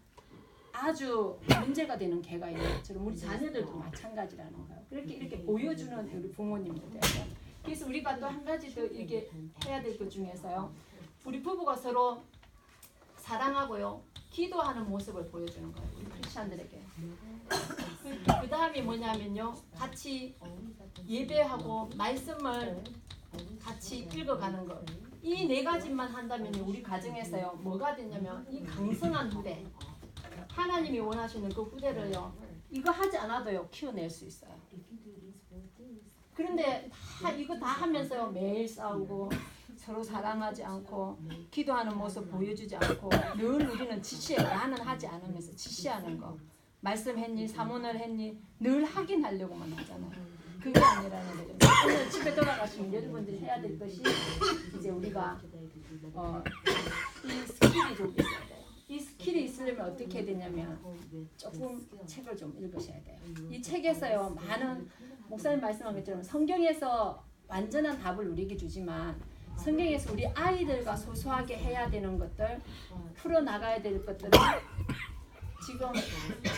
아주 문제가 되는 개가 있는 것처럼 우리 자녀들도 마찬가지라는 거예요. 그렇게 이렇게 보여주는 우리 부모님들이에요. 그래서 우리가 또 한 가지 더 이렇게 해야 될 것 중에서요. 우리 부부가 서로 사랑하고요. 기도하는 모습을 보여주는 거예요. 우리 크리스찬들에게. 그 다음이 뭐냐면요. 같이 예배하고 말씀을 같이 읽어가는 것. 이 네 가지만 한다면 우리 가정에서요. 뭐가 되냐면 이 강성한 후대. 하나님이 원하시는 그 후대를요. 이거 하지 않아도요. 키워낼 수 있어요. 그런데 다 이거 다 하면서 매일 싸우고 서로 사랑하지 않고 기도하는 모습 보여주지 않고 늘 우리는 지시해. 나는 하지 않으면서 지시하는 거. 말씀했니? 사문을 했니? 늘 확인하려고만 하잖아요. 그게 아니라는 거죠. 오늘 집에 돌아가시면 여러분들이 해야 될 것이 이제 우리가 이 스킬이 좀 있어야 돼요. 이 스킬이 있으려면 어떻게 해야 되냐면 조금 책을 좀 읽으셔야 돼요. 이 책에서요 많은 목사님 말씀한 것처럼 성경에서 완전한 답을 우리에게 주지만 성경에서 우리 아이들과 소소하게 해야 되는 것들, 풀어나가야 될 것들을 지금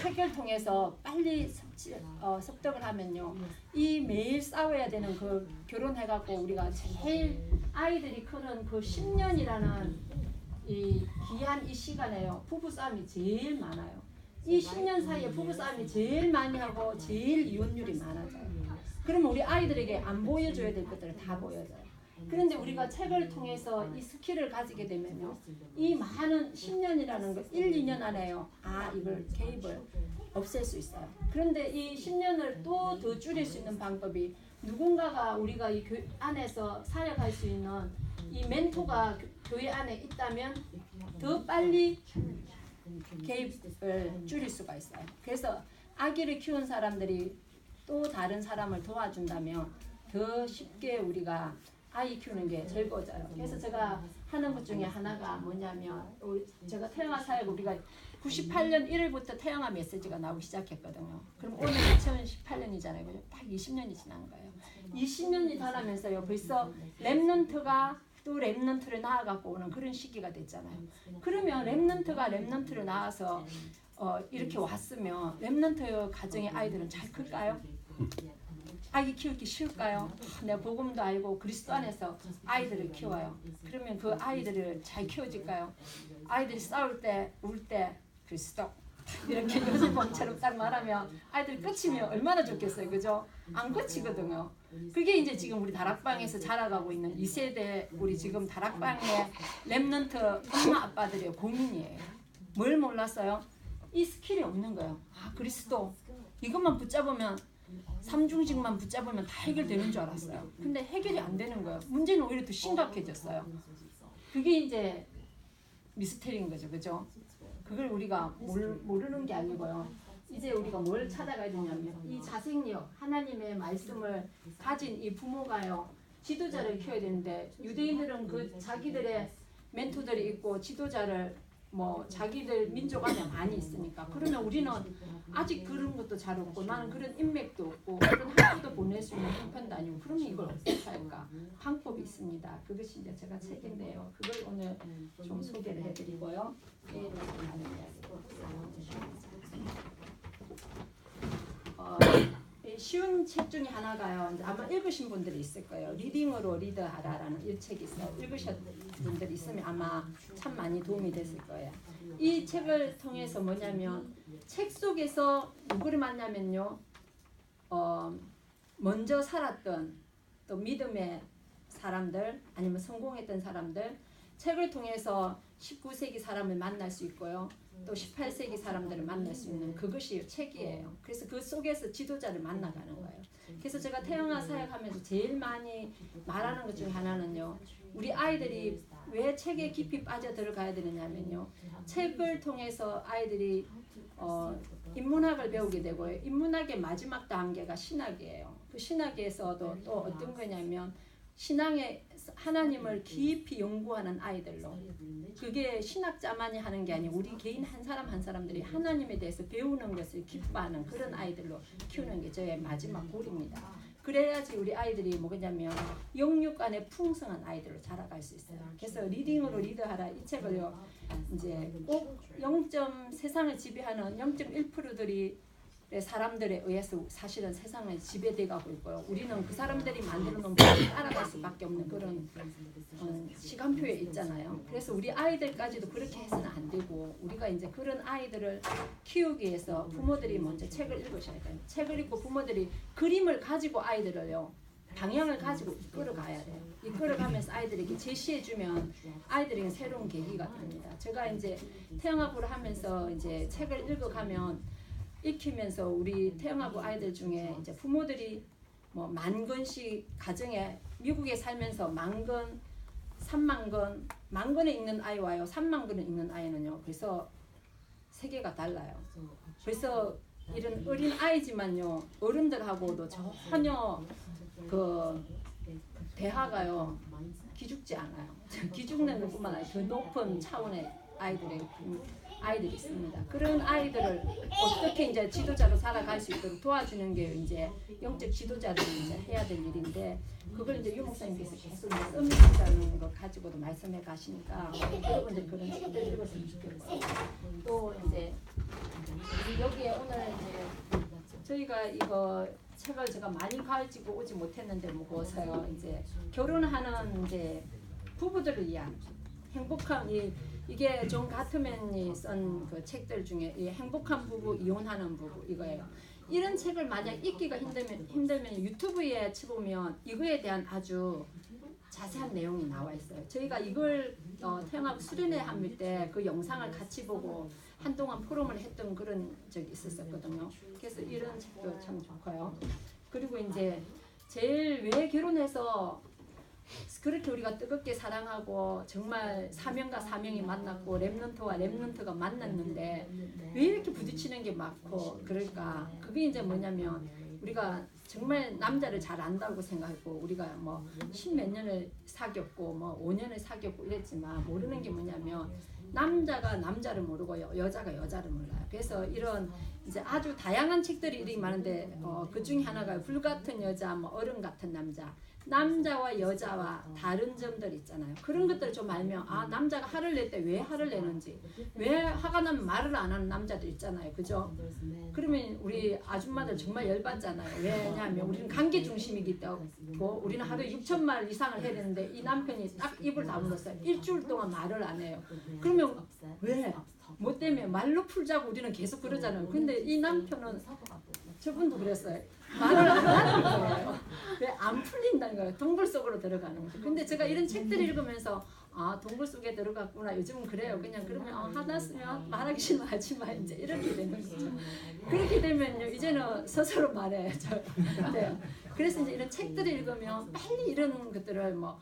책을 통해서 빨리 습득을 하면요. 이 매일 싸워야 되는 그 결혼해갖고 우리가 제일 아이들이 크는 그 10년이라는 이 귀한 이 시간에요. 부부싸움이 제일 많아요. 이 10년 사이에 부부싸움이 제일 많이 하고 제일 이혼율이 많아져요. 그러면 우리 아이들에게 안 보여줘야 될 것들을 다 보여줘요. 그런데 우리가 책을 통해서 이 스킬을 가지게 되면요. 이 많은 10년이라는 거 1, 2년 안에요. 이걸 개입을 없앨 수 있어요. 그런데 이 10년을 또 더 줄일 수 있는 방법이 누군가가 우리가 이 교회 안에서 사역할 수 있는 이 멘토가 교회 안에 있다면 더 빨리 개입을 줄일 수가 있어요. 그래서 아기를 키운 사람들이 또 다른 사람을 도와준다면 더 쉽게 우리가 아이 키우는 게 즐거워져요. 그래서 제가 하는 것 중에 하나가 뭐냐면 제가 태영아 사역 우리가 98년 1월부터 태영아 메시지가 나오기 시작했거든요. 그럼 오늘 2018년이잖아요. 그죠? 딱 20년이 지난 거예요. 20년이 달하면서요. 벌써 렘넌트가 또 렘넌트를 낳아갖고 오는 그런 시기가 됐잖아요. 그러면 렘넌트를 낳아서 이렇게 왔으면 렘넌트 가정의 아이들은 잘 클까요? 아기 키우기 쉬울까요? 내가 복음도 알고 그리스도 안에서 아이들을 키워요. 그러면 그 아이들을 잘 키워질까요? 아이들이 싸울 때, 울 때 그리스도 이렇게 요즘처럼 딱 말하면 아이들이 끝이면 얼마나 좋겠어요. 그죠? 안 끝이거든요. 그게 이제 지금 우리 다락방에서 자라가고 있는 2세대 우리 지금 다락방의 렘넌트 엄마 아빠들의 고민이에요. 뭘 몰랐어요? 이 스킬이 없는 거예요. 그리스도 이것만 붙잡으면 삼중직만 붙잡으면 다 해결되는 줄 알았어요. 근데 해결이 안 되는 거예요. 문제는 오히려 더 심각해졌어요. 그게 이제 미스테리인 거죠. 그죠? 그걸 우리가 모르는 게 아니고요. 이제 우리가 뭘 찾아가야 되냐면 이 자생력, 하나님의 말씀을 가진 이 부모가요. 지도자를 키워야 되는데 유대인들은 그 자기들의 멘토들이 있고 지도자를 자기들 민족 안에 많이 있으니까 그러면 우리는 아직 그런 것도 잘 없고 나는 그런 인맥도 없고 그런 학교도 보낼 수 있는 형편도 아니고 그러면 이걸 어떻게 할까? 방법이 있습니다. 그것이 이제 제가 책인데요. 그걸 오늘 좀 소개를 해드리고요. 쉬운 책 중에 하나가요. 이제 아마 읽으신 분들이 있을 거예요. 리딩으로 리드하라라는 이 책이 있어요. 읽으셨던 분들이 있으면 아마 참 많이 도움이 됐을 거예요. 이 책을 통해서 뭐냐면 책 속에서 누구를 만나면요. 먼저 살았던 또 믿음의 사람들 아니면 성공했던 사람들 책을 통해서 19세기 사람을 만날 수 있고요. 또 18세기 사람들을 만날 수 있는 그것이 책이에요. 그래서 그 속에서 지도자를 만나가는 거예요. 그래서 제가 태영아 사역하면서 제일 많이 말하는 것 중에 하나는요. 우리 아이들이 왜 책에 깊이 빠져 들어가야 되느냐면요. 책을 통해서 아이들이 인문학을 배우게 되고요. 인문학의 마지막 단계가 신학이에요. 그 신학에서도 또 어떤 거냐면 신앙의 하나님을 깊이 연구하는 아이들로 그게 신학자만이 하는 게 아니고 우리 개인 한 사람 한 사람들이 하나님에 대해서 배우는 것을 기뻐하는 그런 아이들로 키우는 게 저의 마지막 골입니다. 그래야지 우리 아이들이 뭐냐면 영육 안에 풍성한 아이들로 자라갈 수 있어요. 그래서 리딩으로 리드하라 이 책을요 이제 꼭 세상을 지배하는 0.1%들이 사람들에 의해서 사실은 세상을 지배돼 가고 있고요. 우리는 그 사람들이 만들어 놓은 법을 따라갈 수밖에 없는 그런 시간표에 있잖아요. 그래서 우리 아이들까지도 그렇게 해서는 안 되고 우리가 이제 그런 아이들을 키우기 위해서 부모들이 먼저 책을 읽으셔야 돼요. 책을 읽고 부모들이 그림을 가지고 아이들을요. 방향을 가지고 이끌어가야 돼요. 이끌어가면서 아이들에게 제시해주면 아이들에게 새로운 계기가 됩니다. 제가 이제 태영아부를 하면서 이제 책을 읽어가면 익히면서 우리 태영아부 아이들 중에 이제 부모들이 뭐 10,000건씩 가정에 미국에 살면서 10,000건, 30,000건, 10,000건에 읽는 아이와요 30,000건에 읽는 아이는요 그래서 세계가 달라요. 그래서 이런 어린 아이지만요 어른들하고도 전혀 그 대화가요 기죽지 않아요. 기죽는 것뿐만 아니라 더 높은 차원의 아이들이 있습니다. 그런 아이들을 어떻게 이제 지도자로 살아갈 수 있도록 도와주는 게 이제 영적 지도자들이 이제 해야 될 일인데 그걸 이제 유 목사님께서 계속 썸미라는 걸 가지고도 말씀해 가시니까 여러분들 그런 책들 읽었으면 좋겠고요. 또 이제 여기에 오늘 이제 저희가 이거 책을 제가 많이 가지고 오지 못했는데 무거워서요. 이제 결혼하는 이제 부부들을 위한 행복한 이게 존 가트맨이 쓴 그 책들 중에 이 행복한 부부 이혼하는 부부 이거예요. 이런 책을 만약 읽기가 힘들면 유튜브에 쳐보면 이거에 대한 아주 자세한 내용이 나와 있어요. 저희가 이걸 태영하고 수련회 한밀 때 그 영상을 같이 보고 한동안 포럼을 했던 그런 적이 있었거든요. 그래서 이런 책도 참 좋고요. 그리고 이제 제일 왜 결혼해서 그렇게 우리가 뜨겁게 사랑하고 정말 사명과 사명이 만났고 렘넌트와 렘넌트가 만났는데 왜 이렇게 부딪히는 게 많고 그럴까? 그게 이제 뭐냐면 우리가 정말 남자를 잘 안다고 생각하고 우리가 뭐 10몇 년을 사귀었고 뭐 5년을 사귀었고 이랬지만 모르는 게 뭐냐면 남자가 남자를 모르고 여자가 여자를 몰라요. 그래서 이런 이제 아주 다양한 책들이 이렇게 많은데 그 중에 하나가 불같은 여자, 뭐 어른 같은 남자, 남자와 여자와 다른 점들 있잖아요. 그런 것들을 좀 알면 아 남자가 화를 낼 때 왜 화를 내는지, 왜 화가 나면 말을 안 하는 남자들 있잖아요. 그죠? 그러면 우리 아줌마들 정말 열받잖아요. 왜냐하면 우리는 관계 중심이기 때문에 우리는 하루에 6,000말 이상을 해야 되는데 이 남편이 딱 입을 다물었어요. 일주일 동안 말을 안 해요. 그러면 왜? 뭐 때문에 말로 풀자고 우리는 계속 그러잖아요. 근데 이 남편은 저분도 그랬어요. 말을 안 하는 거예요. 왜 안 풀린다는 거예요. 동굴 속으로 들어가는 거죠. 근데 제가 이런 책들 읽으면서 아 동굴 속에 들어갔구나. 요즘은 그래요. 그냥 그러면 화났으면 말하기 싫으면 하지 마. 이제 이렇게 되는 거죠. 그렇게 되면요 이제는 스스로 말해야죠. 네. 그래서 이제 이런 책들을 읽으면 빨리 이런 것들을 뭐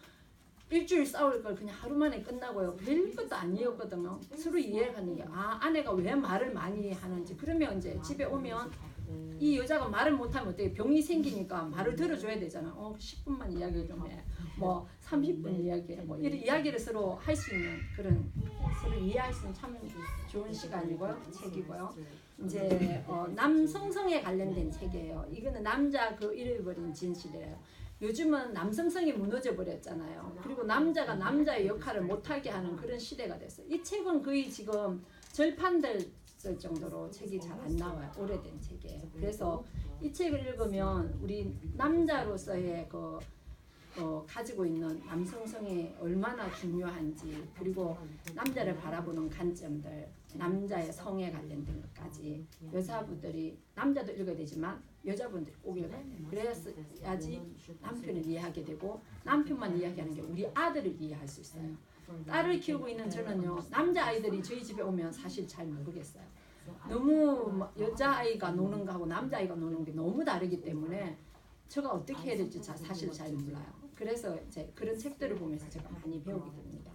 일주일 싸울 걸 그냥 하루 만에 끝나고요. 별것도 아니었거든요. 서로 이해하는 게 아내가 왜 말을 많이 하는지. 그러면 이제 집에 오면 이 여자가 말을 못하면 어떻게 병이 생기니까 말을 들어줘야 되잖아. 10분만 이야기 좀 해. 뭐 30분 이야기해. 뭐 이런 이야기를 서로 할 수 있는 그런 서로 이해할 수 있는 참 좋은 시간이고요. 책이고요. 이제 남성성에 관련된 책이에요. 이거는 남자 그 잃어버린 진실이에요. 요즘은 남성성이 무너져 버렸잖아요. 그리고 남자가 남자의 역할을 못하게 하는 그런 시대가 됐어요. 이 책은 거의 지금 절판될 정도로 책이 잘 안 나와요. 오래된 책이에요. 그래서 이 책을 읽으면 우리 남자로서의 가지고 있는 남성성이 얼마나 중요한지 그리고 남자를 바라보는 관점들 남자의 성에 관련된 것까지 여자분들이 남자도 읽어야 되지만 여자분들이 꼭 읽어야 돼요. 그래야지 남편을 이해하게 되고 남편만 이야기하는 게 우리 아들을 이해할 수 있어요. 딸을 키우고 있는 저는요 남자아이들이 저희 집에 오면 사실 잘 모르겠어요. 너무 여자아이가 노는 거하고 남자아이가 노는 게 너무 다르기 때문에 제가 어떻게 해야 될지 사실 잘 몰라요. 그래서 이제 그런 책들을 보면서 제가 많이 배우게 됩니다.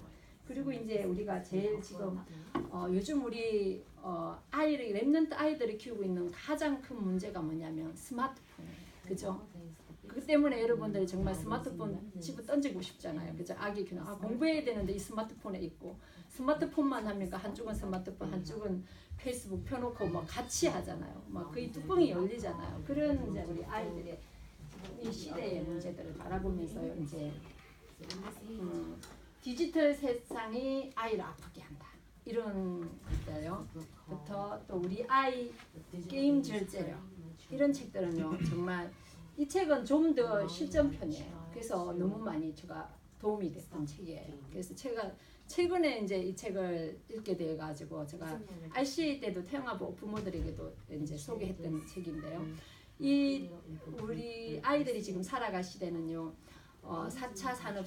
그리고 이제 우리가 제일 지금 요즘 우리 아이를 렘넌트 아이들을 키우고 있는 가장 큰 문제가 뭐냐면 스마트폰이에요. 그죠? 그 때문에 여러분들이 정말 스마트폰 집어 던지고 싶잖아요. 그죠? 아기 그냥 공부해야 되는데 이 스마트폰에 있고 스마트폰만 합니까? 한쪽은 스마트폰, 한쪽은 페이스북 펴놓고 뭐 같이 하잖아요. 막 거의 뚜껑이 열리잖아요. 그런 이제 우리 아이들의 이 시대의 문제들을 바라보면서요. 이제 디지털 세상이 아이를 아프게 한다. 이런 것들요.부터 또 우리 아이 게임 절제력 이런 책들은요. 정말 이 책은 좀 더 실전편이에요. 그래서 너무 많이 제가 도움이 됐던 책이에요. 그래서 제가 최근에 이제 이 책을 읽게 돼 가지고 제가 RCA 때도 태영아부 오프모들에게도 이제 소개했던 책인데요. 이 우리 아이들이 지금 살아갈 시대는요. 4차 산업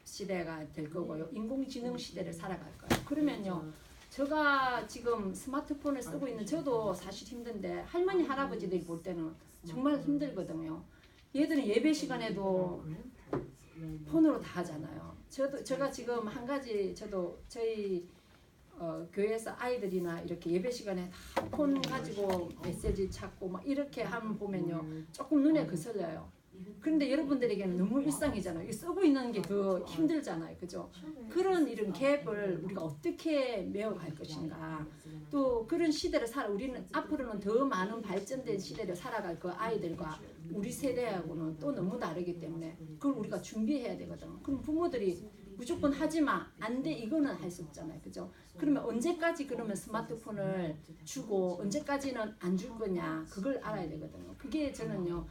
시대가 될 거고요. 인공지능 시대를 살아갈 거예요. 그러면요. 제가 지금 스마트폰을 쓰고 있는 저도 사실 힘든데 할머니 할아버지들이 볼 때는 정말 힘들거든요. 얘들은 예배 시간에도 폰으로 다 하잖아요. 제가 지금 한 가지 저희 교회에서 아이들이나 이렇게 예배 시간에 다 폰 가지고 메시지 찾고 막 이렇게 하면 보면요 조금 눈에 거슬려요. 그런데 여러분들에게는 너무 일상이잖아요. 이 쓰고 있는 게 더 힘들잖아요, 그죠? 그런 이런 갭을 우리가 어떻게 메워갈 것인가. 또 그런 시대를 우리는 앞으로는 더 많은 발전된 시대를 살아갈 그 아이들과 우리 세대하고는 또 너무 다르기 때문에 그걸 우리가 준비해야 되거든. 그럼 부모들이 무조건 하지 마, 안 돼, 이거는 할 수 없잖아요, 그죠? 그러면 언제까지 그러면 스마트폰을 주고 언제까지는 안 줄 거냐, 그걸 알아야 되거든요. 그게 저는요,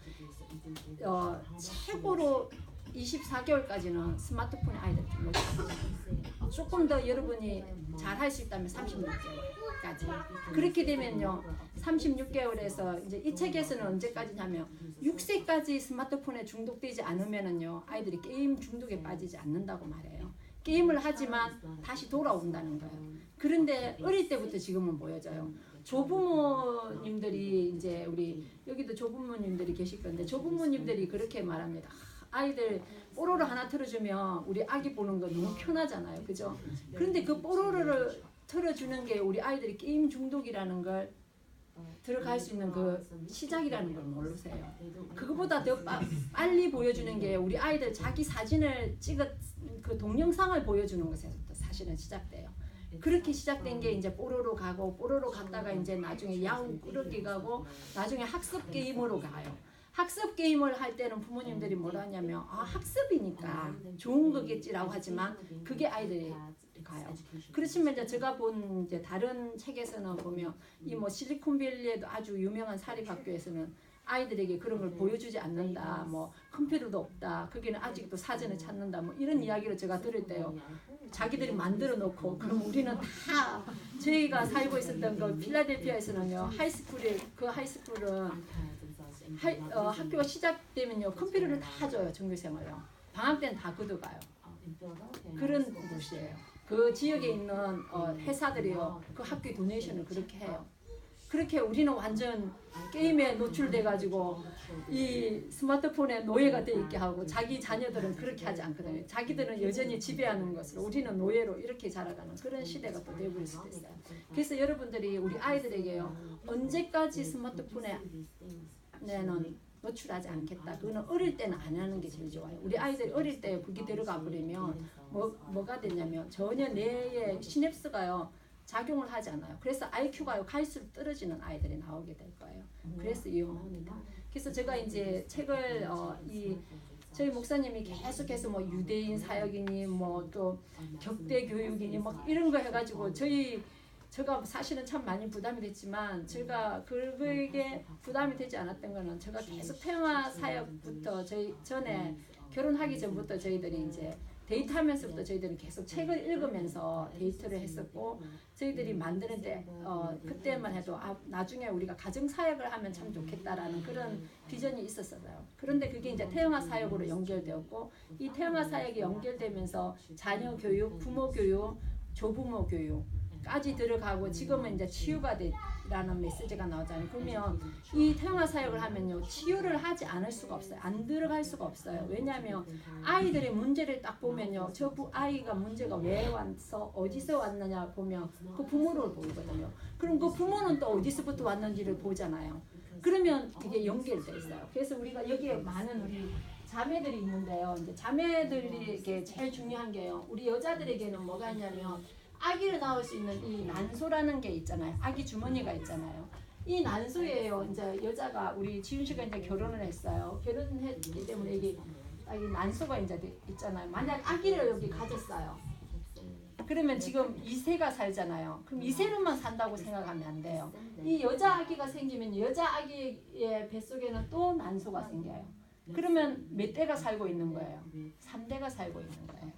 최고로 24개월까지는 스마트폰에 아이들 주는 거예요. 조금 더 여러분이 잘 할 수 있다면 36개월까지. 그렇게 되면요, 36개월에서 이제 이 책에서는 언제까지냐면 6세까지 스마트폰에 중독되지 않으면은요, 아이들이 게임 중독에 빠지지 않는다고 말해요. 게임을 하지만 다시 돌아온다는 거예요. 그런데 어릴 때부터 지금은 보여져요. 조부모님들이 이제 우리 여기도 조부모님들이 계실 건데 조부모님들이 그렇게 말합니다. 아이들 뽀로로 하나 틀어주면 우리 아기 보는 거 너무 편하잖아요, 그죠? 그런데 그 뽀로로를 틀어주는 게 우리 아이들이 게임 중독이라는 걸 들어갈 수 있는 그 시작이라는 걸 모르세요. 그거보다 더 빨리 보여주는 게 우리 아이들 자기 사진을 찍은 그 동영상을 보여주는 것에서부터 사실은 시작돼요. 그렇게 시작된 게 이제 뽀로로 가고 뽀로로 갔다가 이제 나중에 야구 꾸러기 가고 나중에 학습 게임으로 가요. 학습 게임을 할 때는 부모님들이 뭐라 하냐면 학습이니까 좋은 거겠지라고 하지만 그게 아이들이 가요. 그렇지만 이제 제가 본 이제 다른 책에서는 보면 이 뭐 실리콘밸리에도 아주 유명한 사립학교에서는 아이들에게 그런 걸 보여주지 않는다. 뭐 컴퓨터도 없다. 거기는 아직도 사전을 찾는다. 뭐 이런 이야기를 제가 들을 때요. 자기들이 만들어 놓고 그럼 우리는 다 저희가 살고 있었던 그 필라델피아에서는요. 하이스쿨은 학교가 시작되면요. 컴퓨터를 다 줘요. 전교생을요. 방학 때는 다 걷어가요. 그런 곳이에요. 그 지역에 있는 회사들이요. 그 학교 도네이션을 그렇게 해요. 그렇게 우리는 완전 게임에 노출돼가지고 이 스마트폰에 노예가 돼 있게 하고 자기 자녀들은 그렇게 하지 않거든요. 자기들은 여전히 지배하는 것으로 우리는 노예로 이렇게 자라가는 그런 시대가 또 되어버릴 수도 있어요. 그래서 여러분들이 우리 아이들에게요. 언제까지 스마트폰에 내는 노출하지 않겠다. 그거는 어릴 때는 안 하는 게 제일 좋아요. 우리 아이들이 어릴 때 그게 들어가 버리면 뭐가 되냐면 전혀 뇌의 시냅스가요. 작용을 하지 않아요. 그래서 IQ가요 갈수록 떨어지는 아이들이 나오게 될 거예요. 그래서 위험합니다. 그래서 제가 이제 책을 저희 목사님이 계속해서 뭐 유대인 사역이니 뭐 또 격대 교육이니 뭐 이런 거 해가지고 제가 사실은 참 많이 부담이 됐지만 제가 그게 부담이 되지 않았던 거는 제가 계속 태영아 사역부터 저희 전에 결혼하기 전부터 저희들이 이제 데이트하면서부터 저희들은 계속 책을 읽으면서 데이트를 했었고 저희들이 만드는데 그때만 해도 나중에 우리가 가정 사역을 하면 참 좋겠다라는 그런 비전이 있었어요. 그런데 그게 이제 태영아 사역으로 연결되었고 이 태영아 사역이 연결되면서 자녀 교육, 부모 교육, 조부모 교육까지 들어가고 지금은 이제 치유가 라는 메시지가 나오잖아요. 그러면 이 태영아 사역을 하면요 치유를 하지 않을 수가 없어요. 안 들어갈 수가 없어요. 왜냐하면 아이들의 문제를 딱 보면요 저 아이가 문제가 왜 왔어 어디서 왔느냐 보면 그 부모를 보이거든요. 그럼 그 부모는 또 어디서부터 왔는지를 보잖아요. 그러면 그게 연결돼 있어요. 그래서 우리가 여기에 많은 우리 자매들이 있는데요. 이제 자매들에게 제일 중요한 게요. 우리 여자들에게는 뭐가 있냐면 아기를 낳을 수 있는 이 난소라는 게 있잖아요. 아기 주머니가 있잖아요. 이 난소예요. 이제 여자가 우리 지윤 씨가 이제 결혼을 했어요. 결혼했기 때문에 이게 난소가 이제 있잖아요. 만약 아기를 여기 가졌어요. 그러면 지금 2세가 살잖아요. 그럼 2세로만 산다고 생각하면 안 돼요. 이 여자 아기가 생기면 여자 아기의 뱃속에는 또 난소가 생겨요. 그러면 몇 대가 살고 있는 거예요? 3대가 살고 있는 거예요.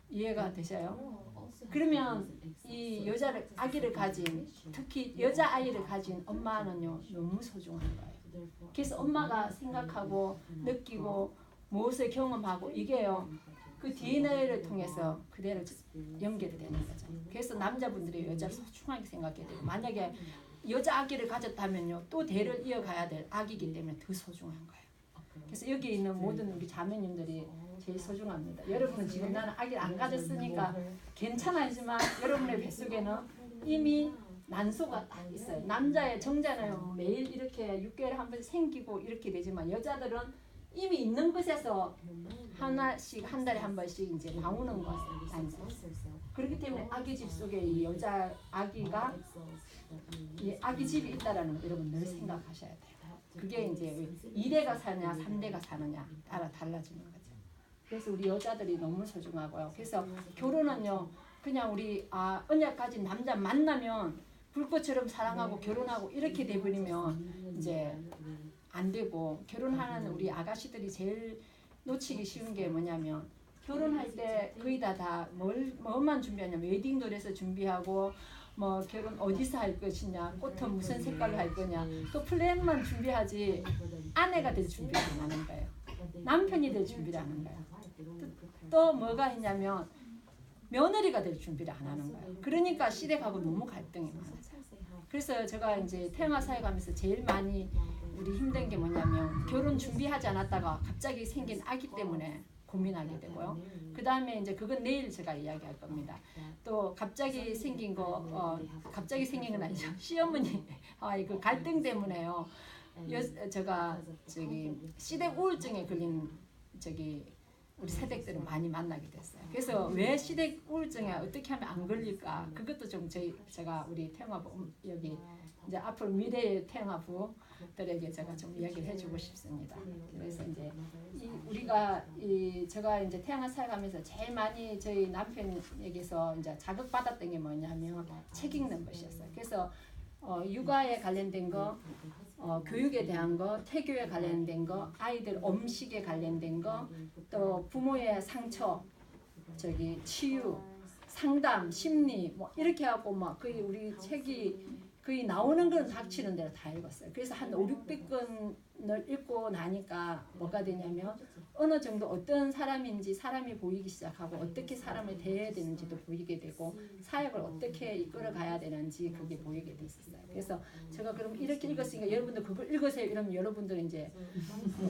이해가 되셔요? 그러면 이 아기를 가진 특히 여자 아이를 가진 엄마는요 너무 소중한 거예요. 그래서 엄마가 생각하고 느끼고 무엇을 경험하고 이게요 그 DNA를 통해서 그대로 연결이 되는 거죠. 그래서 남자분들이 여자를 소중하게 생각해야 돼요. 만약에 여자 아기를 가졌다면요 또 대를 이어가야 될 아기이기 때문에 더 소중한 거예요. 그래서 여기 있는 모든 우리 자매님들이 제일 소중합니다. 여러분은 지금 나는 아기를 안 가졌으니까 괜찮아지만 여러분의 뱃속에는 이미 난소가 딱 있어요. 남자의 정자는 매일 이렇게 6개월에 한 번씩 생기고 이렇게 되지만 여자들은 이미 있는 것에서 하나씩 한 달에 한 번씩 이제 나오는 것 난소. 그렇기 때문에 아기 집 속에 이 여자 아기가 이 아기 집이 있다라는 거 여러분 늘 생각하셔야 돼요. 그게 이제 2대가 사느냐 3대가 사느냐 따라 달라지는 거죠. 그래서 우리 여자들이 너무 소중하고요. 그래서 결혼은요 그냥 우리 언약 가진 남자 만나면 불꽃처럼 사랑하고 결혼하고 이렇게 돼버리면 이제 안 되고, 결혼하는 우리 아가씨들이 제일 놓치기 쉬운 게 뭐냐면 결혼할 때 거의 다 뭐만 준비하냐면 웨딩드레스 준비하고 뭐 결혼 어디서 할 것이냐, 꽃은 무슨 색깔로 할 거냐, 그 플랜만 준비하지 아내가 될 준비를 안 하는 거예요. 남편이 될 준비를 안 하는 거예요. 또 뭐가 있냐면 며느리가 될 준비를 안 하는 거예요. 그러니까 시댁하고 너무 갈등이 많아요. 그래서 제가 이제 태영아 사회 가면서 제일 많이 우리 힘든 게 뭐냐면 결혼 준비하지 않았다가 갑자기 생긴 아기 때문에 고민하게 되고요. 그 다음에 이제 그건 내일 제가 이야기할 겁니다. 또 갑자기 생긴 갑자기 생긴 건 아니죠. 시어머니 그 갈등 때문에요. 제가 시댁 우울증에 걸린 우리 새댁들은 많이 만나게 됐어요. 그래서 왜 시댁 우울증에 어떻게 하면 안 걸릴까? 그것도 좀 제가 우리 태영아부 여기 이제 앞으로 미래의 태영아부들에게 제가 좀 이야기를 해주고 싶습니다. 그래서 이제 제가 이제 태영아 살아가면서 제일 많이 저희 남편에게서 이제 자극받았던 게 뭐냐면 책 읽는 것이었어요. 그래서 육아에 관련된 거, 교육에 대한 거, 태교에 관련된 거, 아이들 음식에 관련된 거, 또 부모의 상처, 치유, 상담, 심리 뭐 이렇게 하고 막 거의 우리 책이 거의 나오는 건 닥치는 대로 다 읽었어요. 그래서 한 500~600권을 읽고 나니까 뭐가 되냐면 어느 정도 어떤 사람인지 사람이 보이기 시작하고 어떻게 사람을 대해야 되는지도 보이게 되고 사역을 어떻게 이끌어가야 되는지 그게 보이게 됐었어요. 그래서 제가 그럼 이렇게 읽었으니까 여러분들 그걸 읽으세요 이러면 여러분들은 이제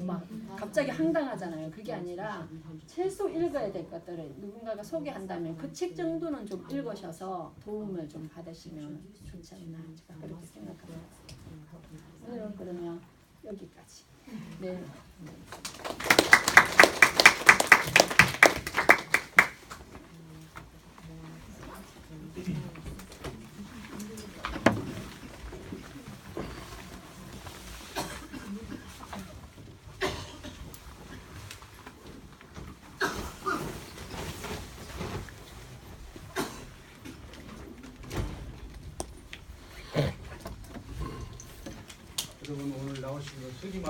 막 갑자기 황당하잖아요. 그게 아니라 최소 읽어야 될 것들을 누군가가 소개한다면 그 책 정도는 좀 읽으셔서 도움을 좀 받으시면 좋지 않나 제가 그렇게 생각합니다. 오늘은 그러면 여기까지. 네. 여러분 오늘 나오신 거 수기